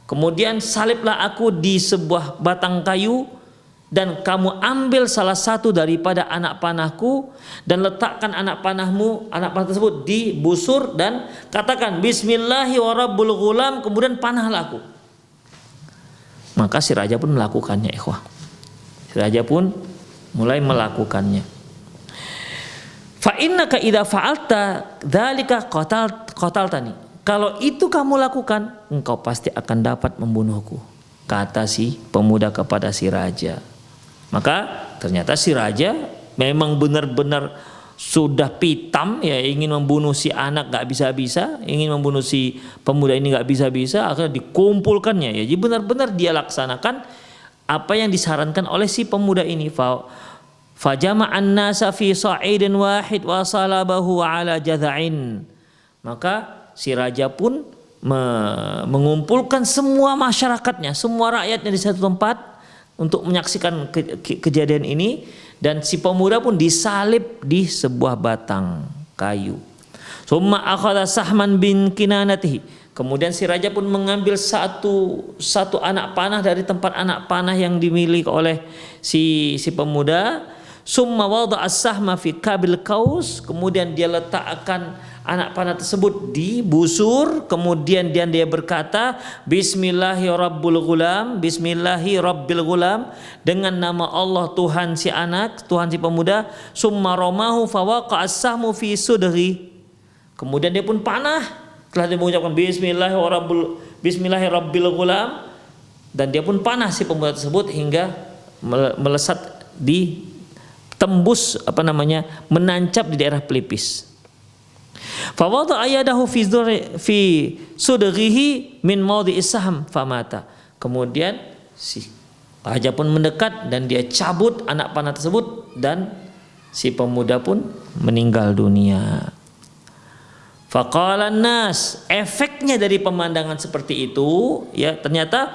Kemudian saliblah aku di sebuah batang kayu, dan kamu ambil salah satu daripada anak panahku dan letakkan anak panah tersebut di busur dan katakan bismillahi wa rabbul ghulam, kemudian panahlah aku. Maka si raja pun melakukannya, ikhwah. Si raja pun mulai melakukannya. Fa innaka idza fa'alta dzalika qataltani. Kalau itu kamu lakukan, engkau pasti akan dapat membunuhku, kata si pemuda kepada si raja. Maka ternyata si raja memang benar-benar sudah pitam ya, ingin membunuh si anak gak bisa-bisa, ingin membunuh si pemuda ini gak bisa-bisa, akhirnya dikumpulkannya ya. Jadi benar-benar dia laksanakan apa yang disarankan oleh si pemuda ini. Fajama'an nasa fi sa'idin wahid wa salabahu ala jadha'in. Maka si raja pun mengumpulkan semua masyarakatnya, semua rakyatnya di satu tempat untuk menyaksikan kejadian ini, dan si pemuda pun disalib di sebuah batang kayu. Summa akhadha sahman bin kinanatihi. Kemudian si raja pun mengambil satu anak panah dari tempat anak panah yang dimiliki oleh si pemuda. Summa wada'a as-sahma fi kabil kaus. Kemudian dia letakkan anak panah tersebut di busur. Kemudian dia berkata bismillahi rabbul ghulam, bismillahi rabbil ghulam, dengan nama Allah Tuhan si anak, Tuhan si pemuda. Summa ramahu fawaqa as-sahmu fi sudri. Kemudian dia pun panah setelah dia mengucapkan bismillahi rabbil ghulam, dan dia pun panah si pemuda tersebut hingga melesat di tembus menancap di daerah pelipis. Fa wada ayadahu fi sudrihi min mawdi'is sahm famata. Kemudian si raja pun mendekat dan dia cabut anak panah tersebut, dan si pemuda pun meninggal dunia. Faqalan nas, efeknya dari pemandangan seperti itu ya, ternyata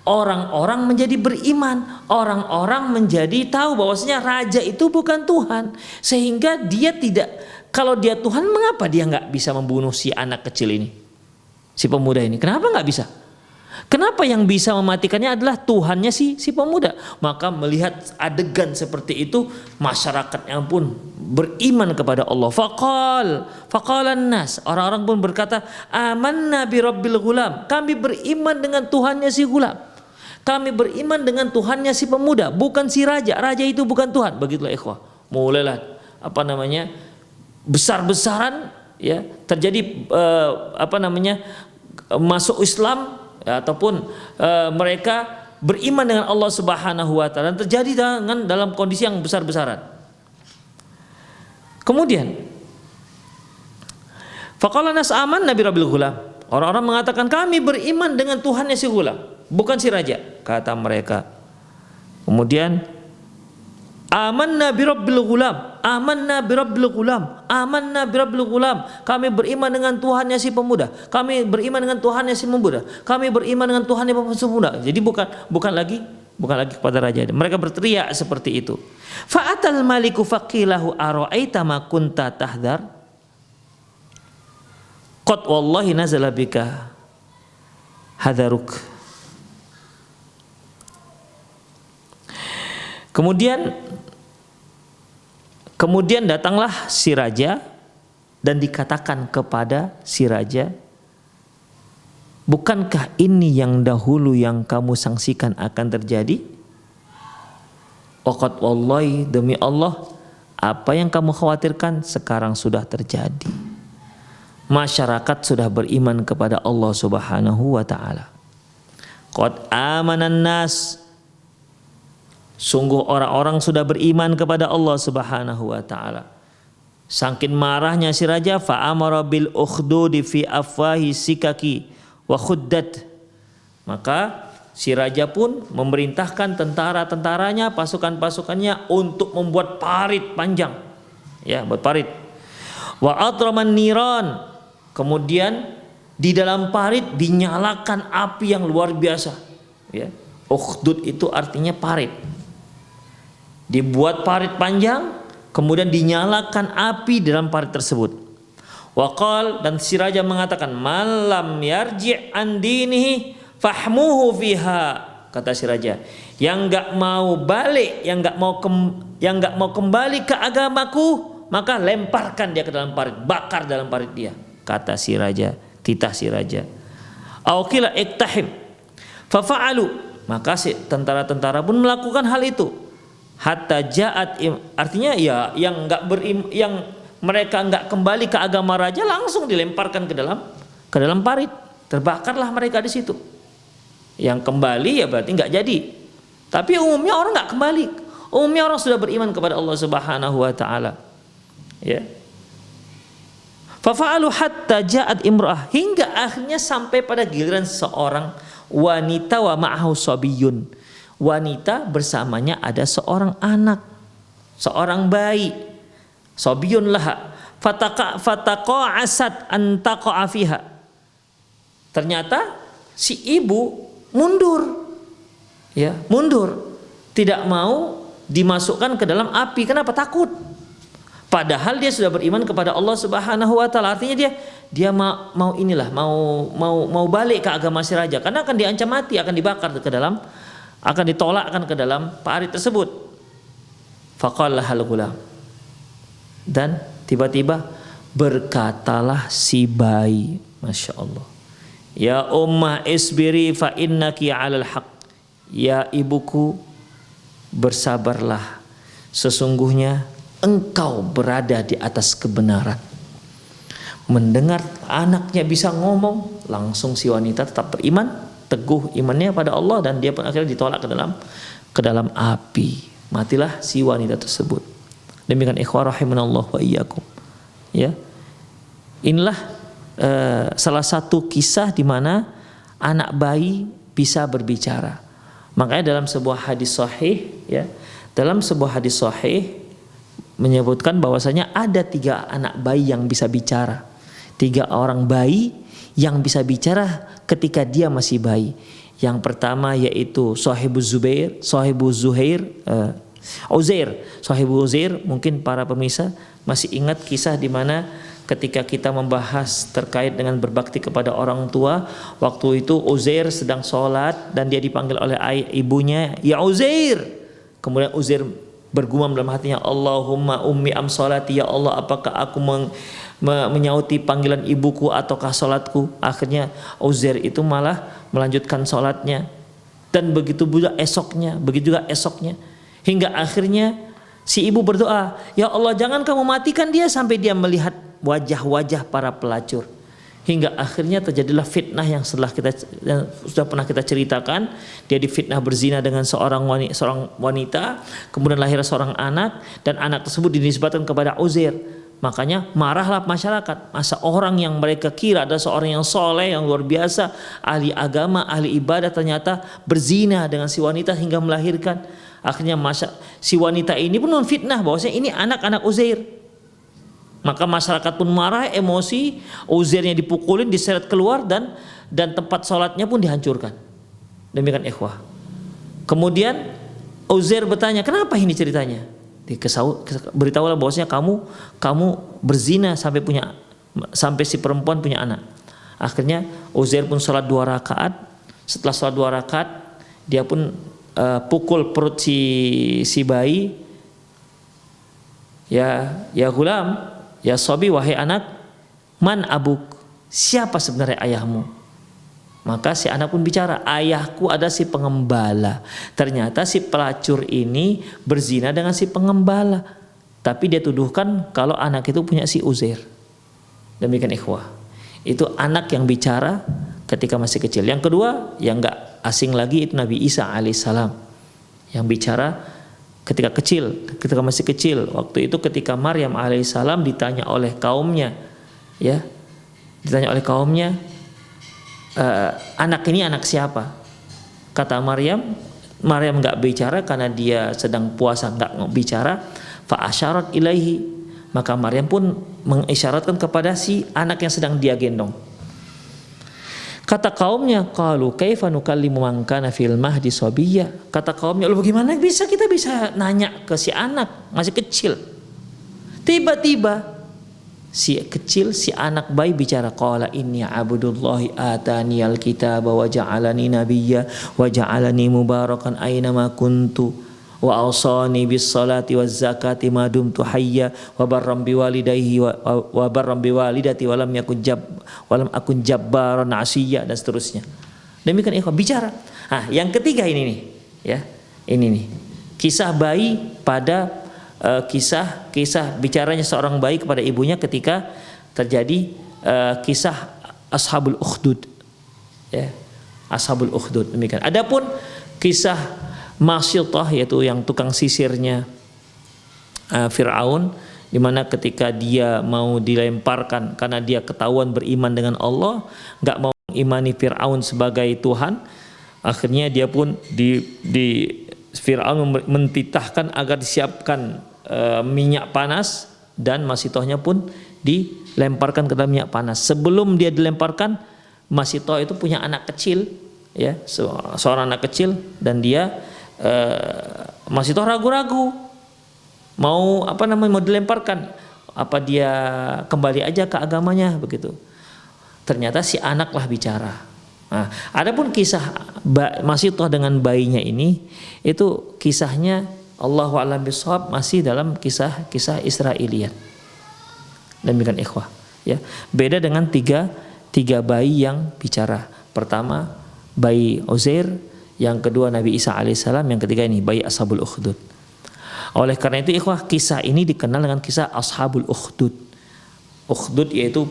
orang-orang menjadi beriman, orang-orang menjadi tahu bahwasanya raja itu bukan Tuhan, sehingga dia tidak, kalau dia Tuhan mengapa dia nggak bisa membunuh si anak kecil ini, si pemuda ini? Kenapa nggak bisa? Kenapa yang bisa mematikannya adalah Tuhannya si pemuda? Maka melihat adegan seperti itu, masyarakatnya pun beriman kepada Allah. Faqalan nas, orang-orang pun berkata, amanna bi rabbil ghulam, kami beriman dengan Tuhannya si gulam. Kami beriman dengan Tuhannya si pemuda, bukan si raja. Raja itu bukan Tuhan. Begitulah ikhwah. Mulailah besar-besaran ya, terjadi masuk Islam ya, ataupun mereka beriman dengan Allah Subhanahu wa taala, dan terjadi dalam kondisi yang besar-besaran. Kemudian faqala nas amanna bi rabbil ghulam, orang-orang mengatakan kami beriman dengan Tuhannya si gulam, bukan si raja, kata mereka. Kemudian amanna bi rabbil ghulam, amanna bi rabbil ghulam, amanna bi rabbil ghulam, kami beriman dengan Tuhannya si pemuda, kami beriman dengan Tuhannya si pemuda, kami beriman dengan Tuhannya si pemuda. Jadi bukan lagi bukan lagi kepada raja. Mereka berteriak seperti itu. Fa'atal maliku faqilahu ara'aita ma kunta tahdhar qad wallahi nazala bika hadharuk. Kemudian datanglah si raja dan dikatakan kepada si raja, bukankah ini yang dahulu yang kamu sangsikan akan terjadi? Waqad wallahi, demi Allah, apa yang kamu khawatirkan sekarang sudah terjadi. Masyarakat sudah beriman kepada Allah Subhanahu wa taala. Qad amanan nas, sungguh orang-orang sudah beriman kepada Allah Subhanahu wa taala. Saking marahnya si raja, fa amara bil ukhdudi fi afwahi sikaki wa khuddat. Maka si raja pun memerintahkan tentara-tentaranya, pasukan-pasukannya untuk membuat parit panjang. Ya, buat parit. Wa atraman niran. Kemudian di dalam parit dinyalakan api yang luar biasa. Ya. Ukhdud itu artinya parit. Dibuat parit panjang, kemudian dinyalakan api dalam parit tersebut. Waqal, dan si raja mengatakan, malam yarji' an dinihi fahmuhu fiha. Kata si raja, yang enggak mau balik, yang enggak mau kembali ke agamaku, maka lemparkan dia ke dalam parit, bakar dalam parit dia. Kata si raja, titah si raja. Auqila iktahim fafa'alu, maka si tentara-tentara pun melakukan hal itu. Hatta ja'at, artinya ya yang mereka enggak kembali ke agama raja langsung dilemparkan ke dalam parit, terbakarlah mereka di situ. Yang kembali ya berarti enggak jadi. Tapi umumnya orang enggak kembali. Umumnya orang sudah beriman kepada Allah Subhanahu wa taala. Ya. Fafa'alu hatta ja'at imra'ah, hingga akhirnya sampai pada giliran seorang wanita wa ma'ahu sabiyun. Wanita bersamanya ada seorang anak, seorang bayi. Sabiyun laha fataqa'asat an taqa'a fiha. Ternyata si ibu mundur. Ya, mundur. Tidak mau dimasukkan ke dalam api. Kenapa? Takut. Padahal dia sudah beriman kepada Allah Subhanahu wa taala. Artinya dia mau balik ke agama si raja, karena akan diancam mati, akan dibakar ke dalam, akan ditolakkan ke dalam parit tersebut. Faqala hal ghulam, dan tiba-tiba berkatalah si bayi, Masya Allah, ya ummah isbiri fa innaki 'alal haq. Ya ibuku, bersabarlah, sesungguhnya engkau berada di atas kebenaran. Mendengar anaknya bisa ngomong, langsung si wanita tetap beriman, teguh imannya pada Allah, dan dia pun akhirnya ditolak ke dalam api. Matilah si wanita tersebut. Demikian ikhwah rahimanallah wa iyyakum. Ya. Inilah salah satu kisah di mana anak bayi bisa berbicara. Makanya dalam sebuah hadis sahih, ya, dalam sebuah hadis sahih menyebutkan bahwasanya ada 3 anak bayi yang bisa bicara. 3 orang bayi yang bisa bicara ketika dia masih bayi. Yang pertama yaitu Uzair. Mungkin para pemirsa masih ingat kisah di mana ketika kita membahas terkait dengan berbakti kepada orang tua, waktu itu Uzair sedang sholat dan dia dipanggil oleh ibunya, ya Uzair. Kemudian Uzair bergumam dalam hatinya, Allahumma ummi am sholati, ya Allah, apakah aku menyauti panggilan ibuku ataukah sholatku? Akhirnya Uzair itu malah melanjutkan sholatnya, dan begitu juga esoknya, hingga akhirnya si ibu berdoa, ya Allah, jangan kamu matikan dia sampai dia melihat wajah-wajah para pelacur. Hingga akhirnya terjadilah fitnah yang sudah pernah kita ceritakan. Dia difitnah berzina dengan seorang wanita, kemudian lahir seorang anak, dan anak tersebut dinisbatkan kepada Uzair. Makanya marahlah masyarakat. Masa orang yang mereka kira adalah seorang yang soleh, yang luar biasa, ahli agama, ahli ibadah, ternyata berzina dengan si wanita hingga melahirkan. Akhirnya si wanita ini pun memfitnah bahwasanya ini anak-anak Uzair. Maka masyarakat pun marah, emosi, Uzairnya dipukulin, diseret keluar, dan tempat sholatnya pun dihancurkan. Demikian ikhwah. Kemudian Uzair bertanya, kenapa ini ceritanya? Beritahulah bahwasanya kamu berzina sampai si perempuan punya anak. Akhirnya Uzair pun sholat 2 rakaat. Setelah sholat 2 rakaat, dia pun pukul perut si bayi. Ya gulam, ya sobi, wahai anak, man abuk, siapa sebenarnya ayahmu? Maka si anak pun bicara, ayahku ada si pengembala. Ternyata si pelacur ini berzina dengan si pengembala. Tapi dia tuduhkan kalau anak itu punya si Uzair. Demikian ikhwah. Itu anak yang bicara ketika masih kecil. Yang kedua, yang enggak asing lagi, itu Nabi Isa alaihissalam. Yang bicara ketika masih kecil. Waktu itu ketika Maryam alaihissalam ditanya oleh kaumnya, anak ini anak siapa? Kata Maryam nggak bicara karena dia sedang puasa, nggak bicara. Fa asyarat ilaihi, maka Maryam pun mengisyaratkan kepada si anak yang sedang dia gendong. Kata kaumnya, qalu kaifa nukallimu man kana fil mahdi sabiyya. Kata kaumnya, lu bagaimana kita bisa nanya ke si anak masih kecil? Tiba-tiba si anak bayi bicara, qala inni abdullahi ataniyal kitaba wa ja'alani nabiyya wa ja'alani mubarakan aina ma kuntu wa awsani bis salati waz zakati ma dumtu hayya wa barram biwalidayhi wa barram biwalidati wa lam akun jabbaran asiyya, dan seterusnya. Demikian ikhwan bicara. Yang ketiga ini nih, ya. Ini nih. Kisah bayi pada kisah bicaranya seorang bayi kepada ibunya ketika terjadi kisah Ashabul Ukhdud, ya, Ashabul Ukhdud. Demikian. Adapun kisah Masyitah, yaitu yang tukang sisirnya Fir'aun, di mana ketika dia mau dilemparkan karena dia ketahuan beriman dengan Allah, nggak mau mengimani Fir'aun sebagai Tuhan, akhirnya dia pun Fir'aun mentitahkan agar disiapkan minyak panas, dan Masyitahnya pun dilemparkan ke dalam minyak panas. Sebelum dia dilemparkan, Masyitah itu punya anak kecil, ya, seorang anak kecil, dan dia Masyitah ragu-ragu mau dilemparkan, apa dia kembali aja ke agamanya begitu. Ternyata si anaklah bicara. Adapun kisah Masyitah dengan bayinya ini, itu kisahnya Allahu a'lam bishawab, masih dalam kisah Israiliyat. Demikian ikhwah, ya. Beda dengan tiga bayi yang bicara. Pertama bayi Uzair, yang kedua Nabi Isa alaihissalam, yang ketiga ini bayi Ashabul Ukhdud. Oleh karena itu ikhwah, kisah ini dikenal dengan kisah Ashabul Ukhdud. Ukhdud yaitu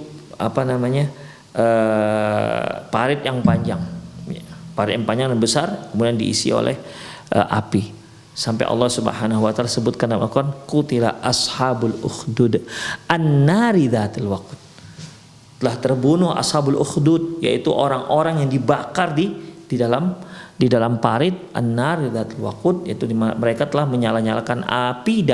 parit yang panjang, parit yang panjang dan besar, kemudian diisi oleh api. Sampai Allah Subhanahu wa taala sebutkan dalam Al-Qur'an, qutila ashabul ukhdud an-nari dzatil waqud. Telah terbunuh ashabul ukhdud, yaitu orang-orang yang dibakar di dalam parit an-nari dzatil waqud, yaitu mereka telah menyala-nyalakan api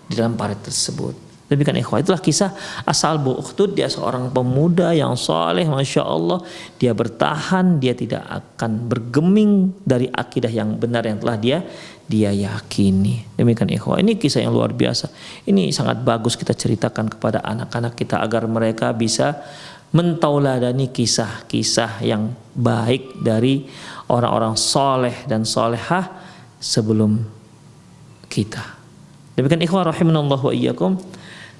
di dalam parit tersebut. Demikian ikhwah, itulah kisah Ashabul Ukhdud. Dia seorang pemuda yang saleh, masya Allah. Dia bertahan, dia tidak akan bergeming dari akidah yang benar yang telah dia yakini. Demikian ikhwah, ini kisah yang luar biasa. Ini sangat bagus kita ceritakan kepada anak-anak kita agar mereka bisa mentauladani kisah-kisah yang baik dari orang-orang saleh dan salehah sebelum kita. Demikian ikhwah rahimanallah wa iyyakum.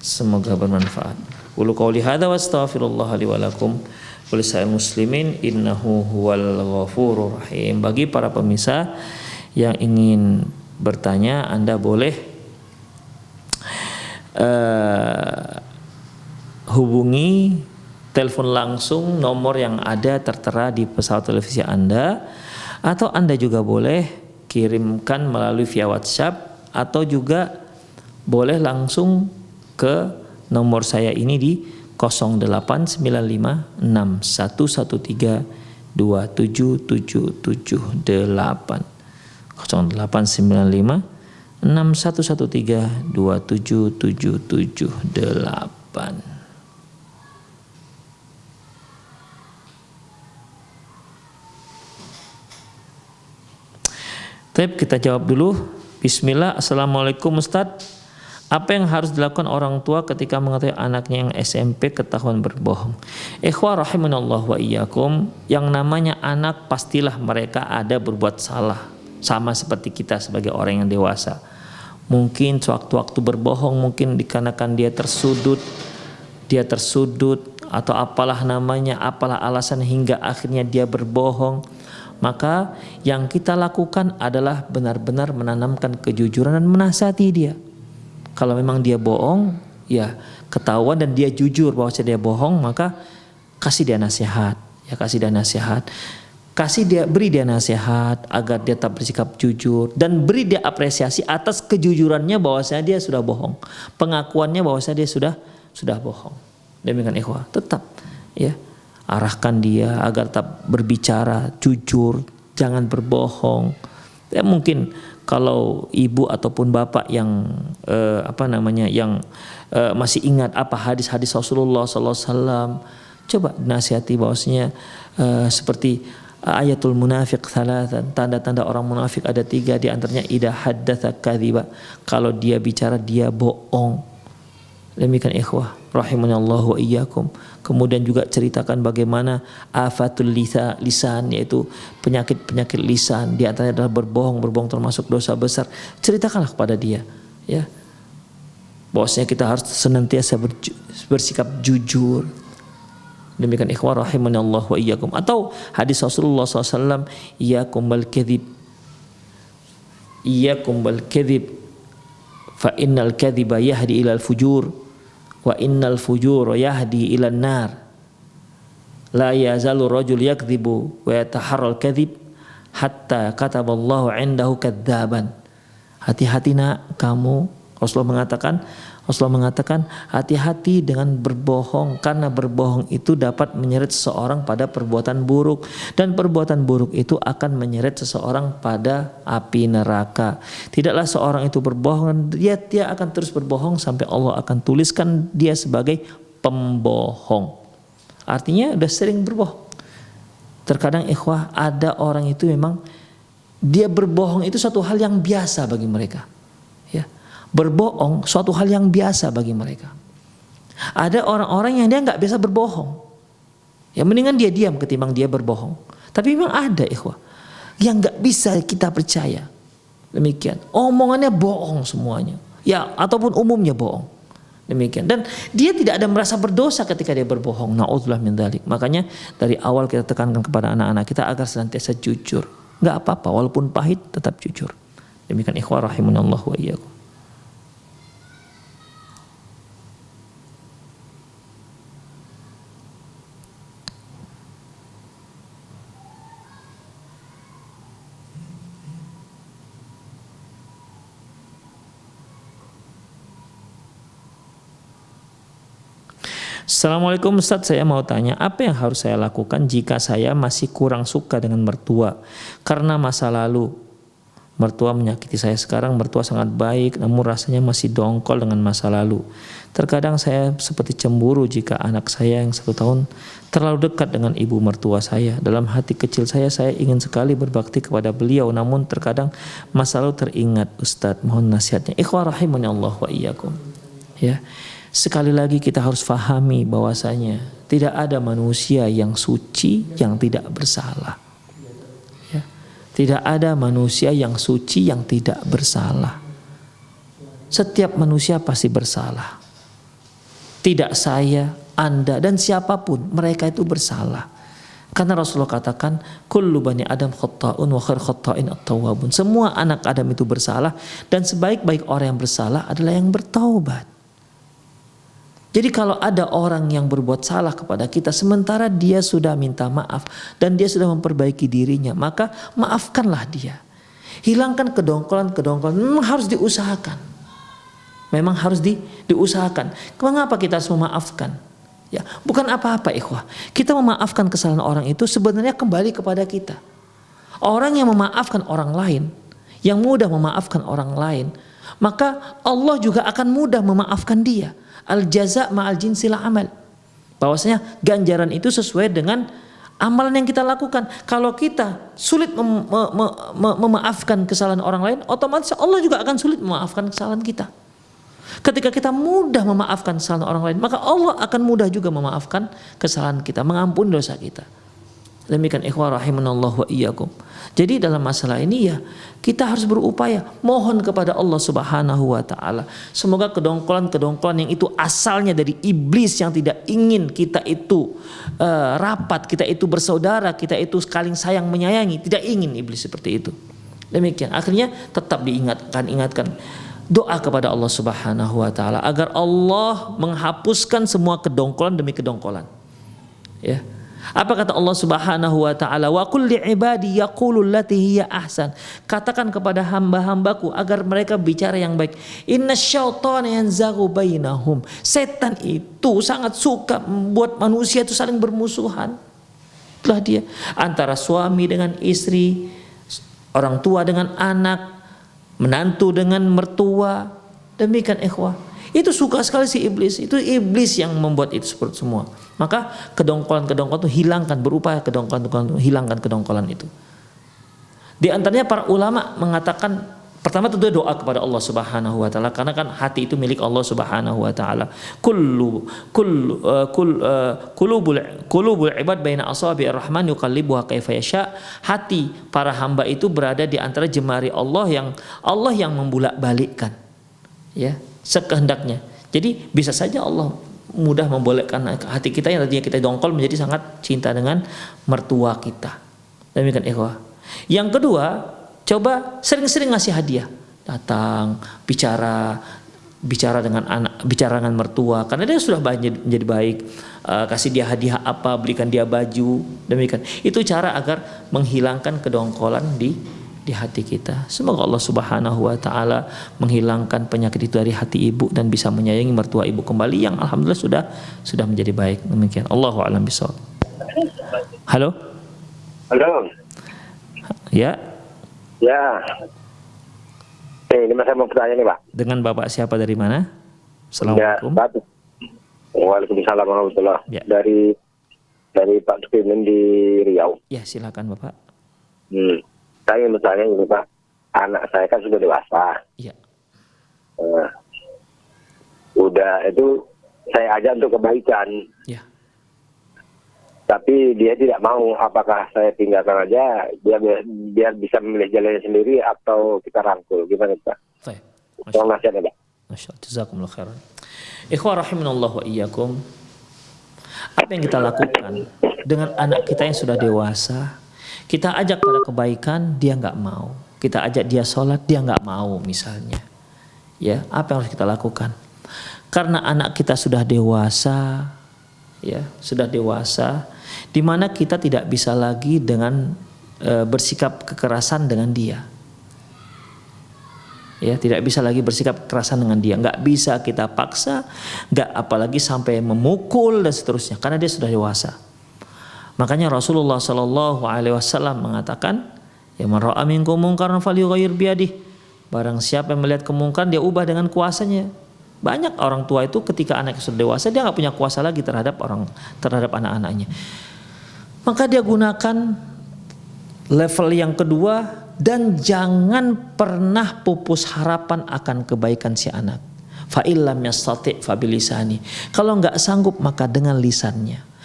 Semoga bermanfaat. Qulu qouli hadza wa astaghfirullah li wa lakum wa lisa'il muslimin innahu huwal ghafurur rahim. Bagi para pemirsa yang ingin bertanya, Anda boleh hubungi telepon langsung nomor yang ada tertera di pesawat televisi Anda, atau Anda juga boleh kirimkan melalui via WhatsApp, atau juga boleh langsung ke nomor saya ini di 089561132778 089561132778. Tapi kita jawab dulu. Bismillah. Assalamualaikum Ustadz. Apa yang harus dilakukan orang tua ketika mengetahui anaknya yang SMP ketahuan berbohong? Ikhwah rahimanallah wa iyyakum, yang namanya anak pastilah mereka ada berbuat salah, sama seperti kita sebagai orang yang dewasa. Mungkin sewaktu-waktu berbohong, mungkin dikarenakan dia tersudut atau apalah namanya, apalah alasan hingga akhirnya dia berbohong. Maka yang kita lakukan adalah benar-benar menanamkan kejujuran dan menasihati dia. Kalau memang dia bohong, ya ketahuan dan dia jujur bahwa dia bohong, maka kasih dia nasihat, beri dia nasihat agar dia tetap bersikap jujur, dan beri dia apresiasi atas kejujurannya bahwasanya dia sudah bohong, pengakuannya bahwasanya dia sudah bohong. Demikian ikhwah, tetap ya arahkan dia agar tetap berbicara jujur, jangan berbohong. Ya mungkin kalau ibu ataupun bapak yang masih ingat apa hadis-hadis Rasulullah SAW, coba nasihati bahwasanya seperti ayatul munafiq thalathan, tanda-tanda orang munafik ada 3, di antaranya idza haddatsa kadziba, kalau dia bicara dia bohong. Demikian ikhwah rahimanallahu wa iyyakum. Kemudian juga ceritakan bagaimana afatul lisan, yaitu penyakit lisan, di antaranya adalah berbohong termasuk dosa besar. Ceritakanlah kepada dia ya, bahwasanya kita harus senantiasa bersikap jujur. Demikian ikhwah rahimanallahu wa iyyakum. Atau hadis Rasulullah SAW, iyyakum bil kadhib fa innal kadhiba yahdi ilal fujur wa innal fujur yahdi ilan nar, la yazalu rajul yakdzibu wa yataharral kadzib hatta kataballahu indahu kadzaban. Hati-hati nak kamu, Rasulullah mengatakan hati-hati dengan berbohong, karena berbohong itu dapat menyeret seseorang pada perbuatan buruk, dan perbuatan buruk itu akan menyeret seseorang pada api neraka. Tidaklah seorang itu berbohong, dia akan terus berbohong sampai Allah akan tuliskan dia sebagai pembohong. Artinya udah sering berbohong. Terkadang ikhwah, ada orang itu memang dia berbohong itu suatu hal yang biasa bagi mereka. Ya. Berbohong suatu hal yang biasa bagi mereka. Ada orang-orang yang dia nggak biasa berbohong, ya mendingan dia diam ketimbang dia berbohong. Tapi memang ada ikhwah yang nggak bisa kita percaya. Demikian, omongannya bohong semuanya, ya ataupun umumnya bohong. Demikian, dan dia tidak ada merasa berdosa ketika dia berbohong. Na'udzubillah min dzalik. Makanya dari awal kita tekankan kepada anak-anak kita agar senantiasa jujur. Nggak apa-apa, walaupun pahit tetap jujur. Demikian ikhwah rahimanallahu wa iyyakum. Assalamualaikum Ustadz, saya mau tanya, apa yang harus saya lakukan jika saya masih kurang suka dengan mertua karena masa lalu mertua menyakiti saya? Sekarang mertua sangat baik, namun rasanya masih dongkol dengan masa lalu. Terkadang saya seperti cemburu jika anak saya yang 1 tahun terlalu dekat dengan ibu mertua saya. Dalam hati kecil saya ingin sekali berbakti kepada beliau, namun terkadang masa lalu teringat. Ustadz, mohon nasihatnya. Ikhwah rahimani Allah wa iyyakum. Ya. Sekali lagi kita harus fahami bahwasanya tidak ada manusia yang suci yang tidak bersalah. Ya. Tidak ada manusia yang suci yang tidak bersalah. Setiap manusia pasti bersalah. Tidak saya, Anda, dan siapapun, mereka itu bersalah. Karena Rasulullah katakan, kullu bani Adam khatta'un wa khair khatta'in at-tawwabun. Semua anak Adam itu bersalah, dan sebaik-baik orang yang bersalah adalah yang bertaubat. Jadi kalau ada orang yang berbuat salah kepada kita sementara dia sudah minta maaf dan dia sudah memperbaiki dirinya, maka maafkanlah dia. Hilangkan kedongkolan-kedongkolan. Memang harus diusahakan. Memang harus diusahakan. Mengapa kita harus memaafkan? Ya, bukan apa-apa ikhwah. Kita memaafkan kesalahan orang itu sebenarnya kembali kepada kita. Orang yang memaafkan orang lain, yang mudah memaafkan orang lain, maka Allah juga akan mudah memaafkan dia. Al jaza ma'al jinsil amal. Bahwasanya ganjaran itu sesuai dengan Amalan yang kita lakukan, kalau kita sulit memaafkan kesalahan orang lain, otomatis Allah juga akan sulit memaafkan kesalahan kita. Ketika kita mudah memaafkan kesalahan orang lain, maka Allah akan mudah juga memaafkan kesalahan kita, mengampuni dosa kita. Demikian ikhwah rahimanallah wa iyyakum. Jadi dalam masalah ini ya kita harus berupaya mohon kepada Allah Subhanahu wa taala. Semoga kedongkolan-kedongkolan yang itu asalnya dari iblis yang tidak ingin kita itu rapat, kita itu bersaudara, kita itu saling sayang menyayangi, tidak ingin iblis seperti itu. Demikian akhirnya tetap ingatkan doa kepada Allah Subhanahu wa taala agar Allah menghapuskan semua kedongkolan demi kedongkolan. Ya. Apa kata Allah Subhanahu wa taala? Wa qul li ibadi yaqulu allati hiya ahsan. Katakan kepada hamba-hambaku agar mereka bicara yang baik. Innasyaitana yanzaghu bainahum. Setan itu sangat suka membuat manusia itu saling bermusuhan. Itulah dia antara suami dengan istri, orang tua dengan anak, menantu dengan mertua. Demikian ikhwah. Itu suka sekali si iblis. Itu iblis yang membuat itu seperti semua. Maka kedongkolan-kedongkolan itu hilangkan, berupaya kedongkolan-kedongkolan hilangkan kedongkolan itu. Di antaranya para ulama mengatakan pertama tentu doa kepada Allah Subhanahu wa taala karena kan hati itu milik Allah Subhanahu wa taala. Qulubul ibad baina asabi'ir rahman yuqallibuha kaifa yasha. Hati para hamba itu berada di antara jemari Allah yang membulak-balikkan. Ya, sekehendaknya. Jadi bisa saja Allah mudah membolehkan hati kita yang tadinya kita dongkol menjadi sangat cinta dengan mertua kita. Demikian ikhwah. Yang kedua, coba sering-sering ngasih hadiah. Datang, bicara dengan anak, bicara dengan mertua karena dia sudah menjadi baik. Kasih dia hadiah apa, belikan dia baju. Demikian. Itu cara agar menghilangkan kedongkolan di hati kita. Semoga Allah Subhanahu wa taala menghilangkan penyakit itu dari hati ibu dan bisa menyayangi mertua ibu kembali yang alhamdulillah sudah menjadi baik. Demikian. Allahu a'lam bishawab. Halo? Halo. Ya. Ya. Ini saya mau bertanya nih, Pak. Dengan Bapak siapa dari mana? Assalamualaikum. Ya, Waalaikumsalam warahmatullahi wabarakatuh. Ya. Dari Pak Tukimin di Riau. Ya, silakan Bapak. Saya misalnya ini Pak, anak saya kan sudah dewasa. Iya. Udah itu saya ajak untuk kebaikan. Ya. Tapi dia tidak mau. Apakah saya tinggalkan aja biar bisa memilih jalannya sendiri atau kita rangkul? Gimana Pak? Baik. Tolong nasihatnya Pak. Masyaallah, jazakumullah khairan. Ikhwah rahimanallah wa iyyakum. Apa yang kita lakukan dengan anak kita yang sudah dewasa? Kita ajak pada kebaikan, dia nggak mau. Kita ajak dia sholat, dia nggak mau misalnya. Ya, apa yang harus kita lakukan? Karena anak kita sudah dewasa, ya, sudah dewasa, di mana kita tidak bisa lagi dengan bersikap kekerasan dengan dia. Ya, tidak bisa lagi bersikap kekerasan dengan dia. Nggak bisa kita paksa, nggak apalagi sampai memukul dan seterusnya. Karena dia sudah dewasa. Makanya Rasulullah Shallallahu Alaihi Wasallam mengatakan, ya man ra'a minkum munkaran falyughayyir biyadihi. Barang siapa yang melihat kemungkaran dia ubah dengan kuasanya. Banyak orang tua itu ketika anaknya sudah dewasa dia nggak punya kuasa lagi terhadap anak-anaknya. Maka dia gunakan level yang kedua dan jangan pernah pupus harapan akan kebaikan si anak. Fa illam yastati' fa bilisani. Kalau nggak sanggup maka dengan lisannya.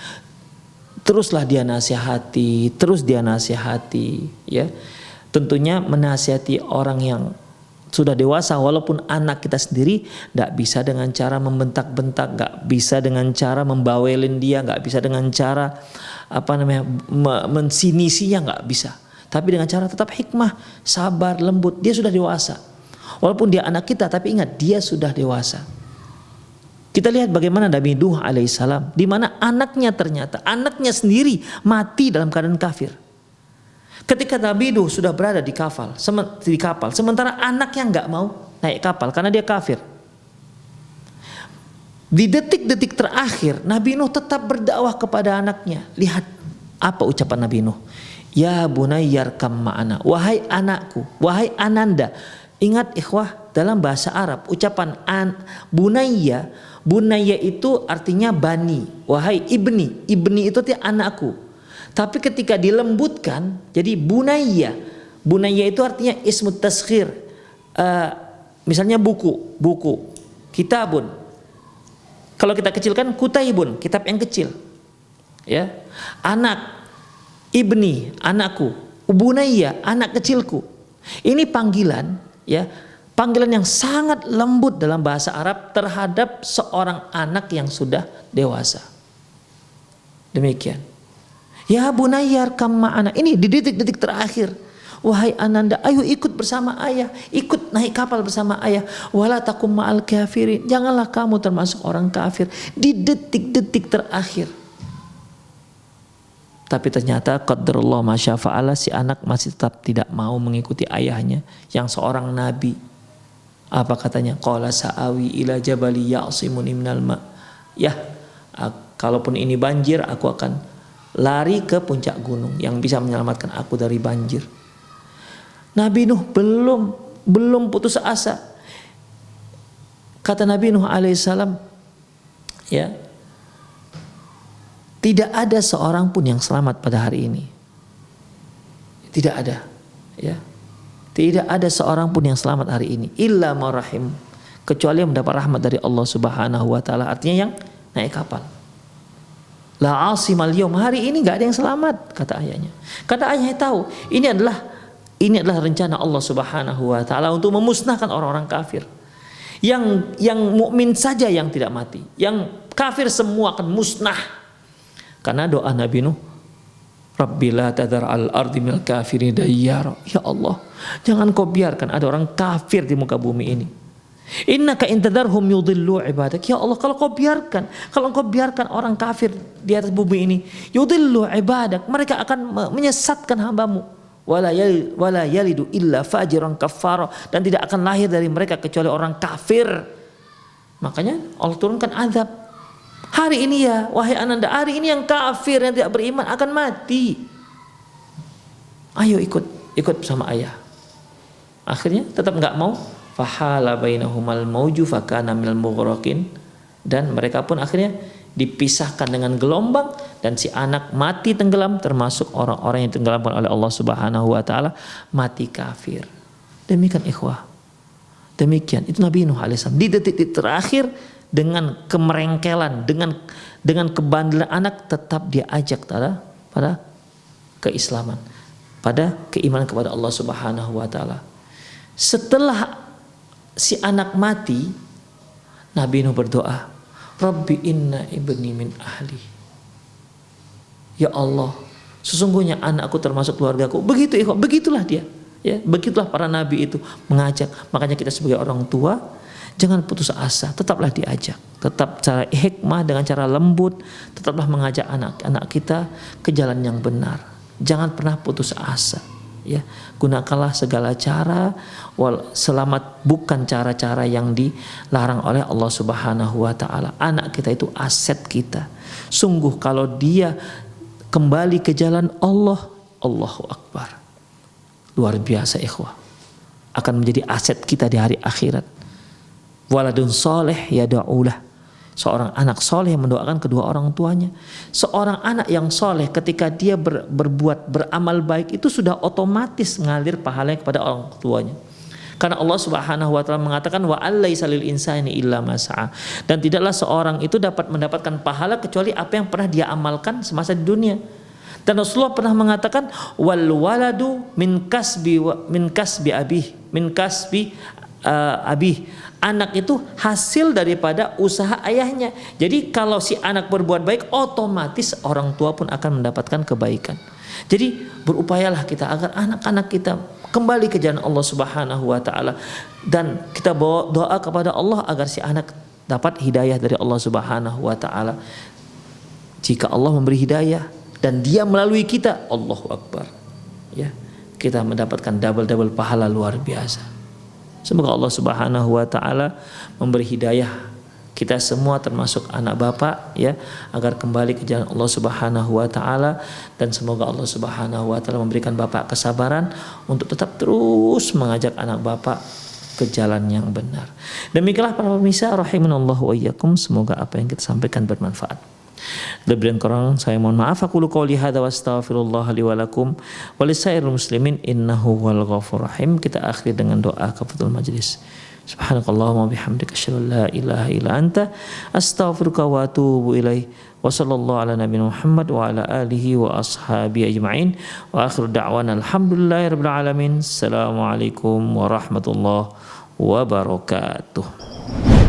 Teruslah dia nasihati, ya. Tentunya menasihati orang yang sudah dewasa walaupun anak kita sendiri tidak bisa dengan cara membentak-bentak, nggak bisa dengan cara membawelin dia, nggak bisa dengan cara mensinisinya, nggak bisa. Tapi dengan cara tetap hikmah, sabar, lembut. Dia sudah dewasa. Walaupun dia anak kita, tapi ingat dia sudah dewasa. Kita lihat bagaimana Nabi Nuh alaihissalam, di mana anaknya sendiri mati dalam keadaan kafir. Ketika Nabi Nuh sudah berada di kapal, sementara anaknya nggak mau naik kapal karena dia kafir. Di detik-detik terakhir, Nabi Nuh tetap berdakwah kepada anaknya. Lihat apa ucapan Nabi Nuh. Ya bunayyarkam ma'ana, wahai anakku, wahai ananda. Ingat ikhwah, dalam bahasa Arab ucapan bunayya itu artinya bani, wahai ibni itu artinya anakku. Tapi ketika dilembutkan jadi bunayya. Bunayya itu artinya ismut tasghir. Misalnya buku, kitabun. Kalau kita kecilkan kutaibun, kitab yang kecil. Ya. Anak, ibni, anakku, bunayya, anak kecilku. Ini panggilan, ya. Panggilan yang sangat lembut dalam bahasa Arab terhadap seorang anak yang sudah dewasa. Demikian. Ya bunayya arkam ma'ana. Ini di detik-detik terakhir. Wahai ananda, ayo ikut bersama ayah, ikut naik kapal bersama ayah. Wala takum ma'al kafirin. Janganlah kamu termasuk orang kafir di detik-detik terakhir. Tapi ternyata qadarullah masya fa'ala, si anak masih tetap tidak mau mengikuti ayahnya yang seorang nabi. Apa katanya? Qala sa'awi ila jabali ya'simuni minal ma'. Ya, kalaupun ini banjir, aku akan lari ke puncak gunung yang bisa menyelamatkan aku dari banjir. Nabi Nuh belum putus asa. Kata Nabi Nuh alaihissalam, ya, tidak ada seorang pun yang selamat pada hari ini. Tidak ada, ya. Tidak ada seorang pun yang selamat hari ini illa marahim, kecuali yang mendapat rahmat dari Allah Subhanahu wa taala, artinya yang naik kapal. La asimal yaum, hari ini enggak ada yang selamat, kata ayahnya. Kata ayahnya tahu, ini adalah rencana Allah Subhanahu wa taala untuk memusnahkan orang-orang kafir. Yang mukmin saja yang tidak mati, yang kafir semua akan musnah. Karena doa Nabi Nuh, Rabbi la tadhar al ardi minal kafirin dayyara. Ya Allah, jangan kau biarkan ada orang kafir di muka bumi ini. Innaka in tadharhum yudhillu ibadak. Ya Allah, kalau engkau biarkan orang kafir di atas bumi ini, yudhillu ibadak, mereka akan menyesatkan hambamu. Wala yalidu illa fajiran kafara, dan tidak akan lahir dari mereka kecuali orang kafir. Makanya Allah turunkan azab. Hari ini ya, wahai ananda, hari ini yang kafir, yang tidak beriman akan mati. Ayo ikut bersama ayah. Akhirnya tetap enggak mau. Fahala bainahumal mauju fakana minal mughraqin, dan mereka pun akhirnya dipisahkan dengan gelombang, dan si anak mati tenggelam, termasuk orang-orang yang tenggelamkan oleh Allah Subhanahu wa taala, mati kafir. Demikian ikhwah. Demikian itu Nabi Nuh alaihissalam di detik-detik terakhir, dengan kemerengkelan, dengan kebandelan anak, tetap dia ajak pada keislaman, pada keimanan kepada Allah Subhanahu wa taala. Setelah si anak mati, Nabi Nuh berdoa, Rabbi inna ibni min ahli. Ya Allah, sesungguhnya anakku termasuk keluargaku. Begitulah dia. Ya, begitulah para nabi itu mengajak. Makanya kita sebagai orang tua jangan putus asa, tetaplah diajak. Tetap cara hikmah, dengan cara lembut, tetaplah mengajak anak-anak kita ke jalan yang benar. Jangan pernah putus asa. Ya, gunakanlah segala cara, selamat bukan cara-cara yang dilarang oleh Allah Subhanahu wa taala. Anak kita itu aset kita. Sungguh kalau dia kembali ke jalan Allah, Allahu Akbar. Luar biasa ikhwah. Akan menjadi aset kita di hari akhirat. Waladun soleh yada'ulah. Seorang anak soleh yang mendoakan kedua orang tuanya. Seorang anak yang soleh ketika dia beramal baik itu sudah otomatis mengalir pahalanya kepada orang tuanya. Karena Allah Subhanahu wa taala mengatakan wa allaisa lil insani illa ma sa'a. Dan tidaklah seorang itu dapat mendapatkan pahala kecuali apa yang pernah dia amalkan semasa di dunia. Dan Rasulullah pernah mengatakan wal waladu min kasbi abih. Anak itu hasil daripada usaha ayahnya. Jadi kalau si anak berbuat baik, otomatis orang tua pun akan mendapatkan kebaikan. Jadi berupayalah kita agar anak-anak kita kembali ke jalan Allah Subhanahu wa taala, dan kita bawa doa kepada Allah agar si anak dapat hidayah dari Allah Subhanahu wa taala. Jika Allah memberi hidayah dan dia melalui kita, Allahu Akbar. Ya, kita mendapatkan double pahala luar biasa. Semoga Allah Subhanahu wa taala memberi hidayah kita semua termasuk anak bapak, ya, agar kembali ke jalan Allah Subhanahu wa taala, dan semoga Allah Subhanahu wa taala memberikan bapak kesabaran untuk tetap terus mengajak anak bapak ke jalan yang benar. Demikianlah para pemirsa rahimanallahu wa iyyakum, semoga apa yang kita sampaikan bermanfaat. Lebih dan kurang saya mohon maaf. Aku qouli hadza wa astaghfirullah li wa lakum wa lisairil muslimin innahu wal ghafurur rahim. Kita akhiri dengan doa kafatul majlis. Subhanakallahumma bihamdika asyhadu an la ilaha illa anta astaghfiruka wa atubu ilaik. Wa sallallahu ala nabiyina Muhammad wa ala alihi wa ashabihi ajma'in. Wa akhiru da'wana alhamdulillahirabbil alamin. Assalamualaikum warahmatullahi wabarakatuh.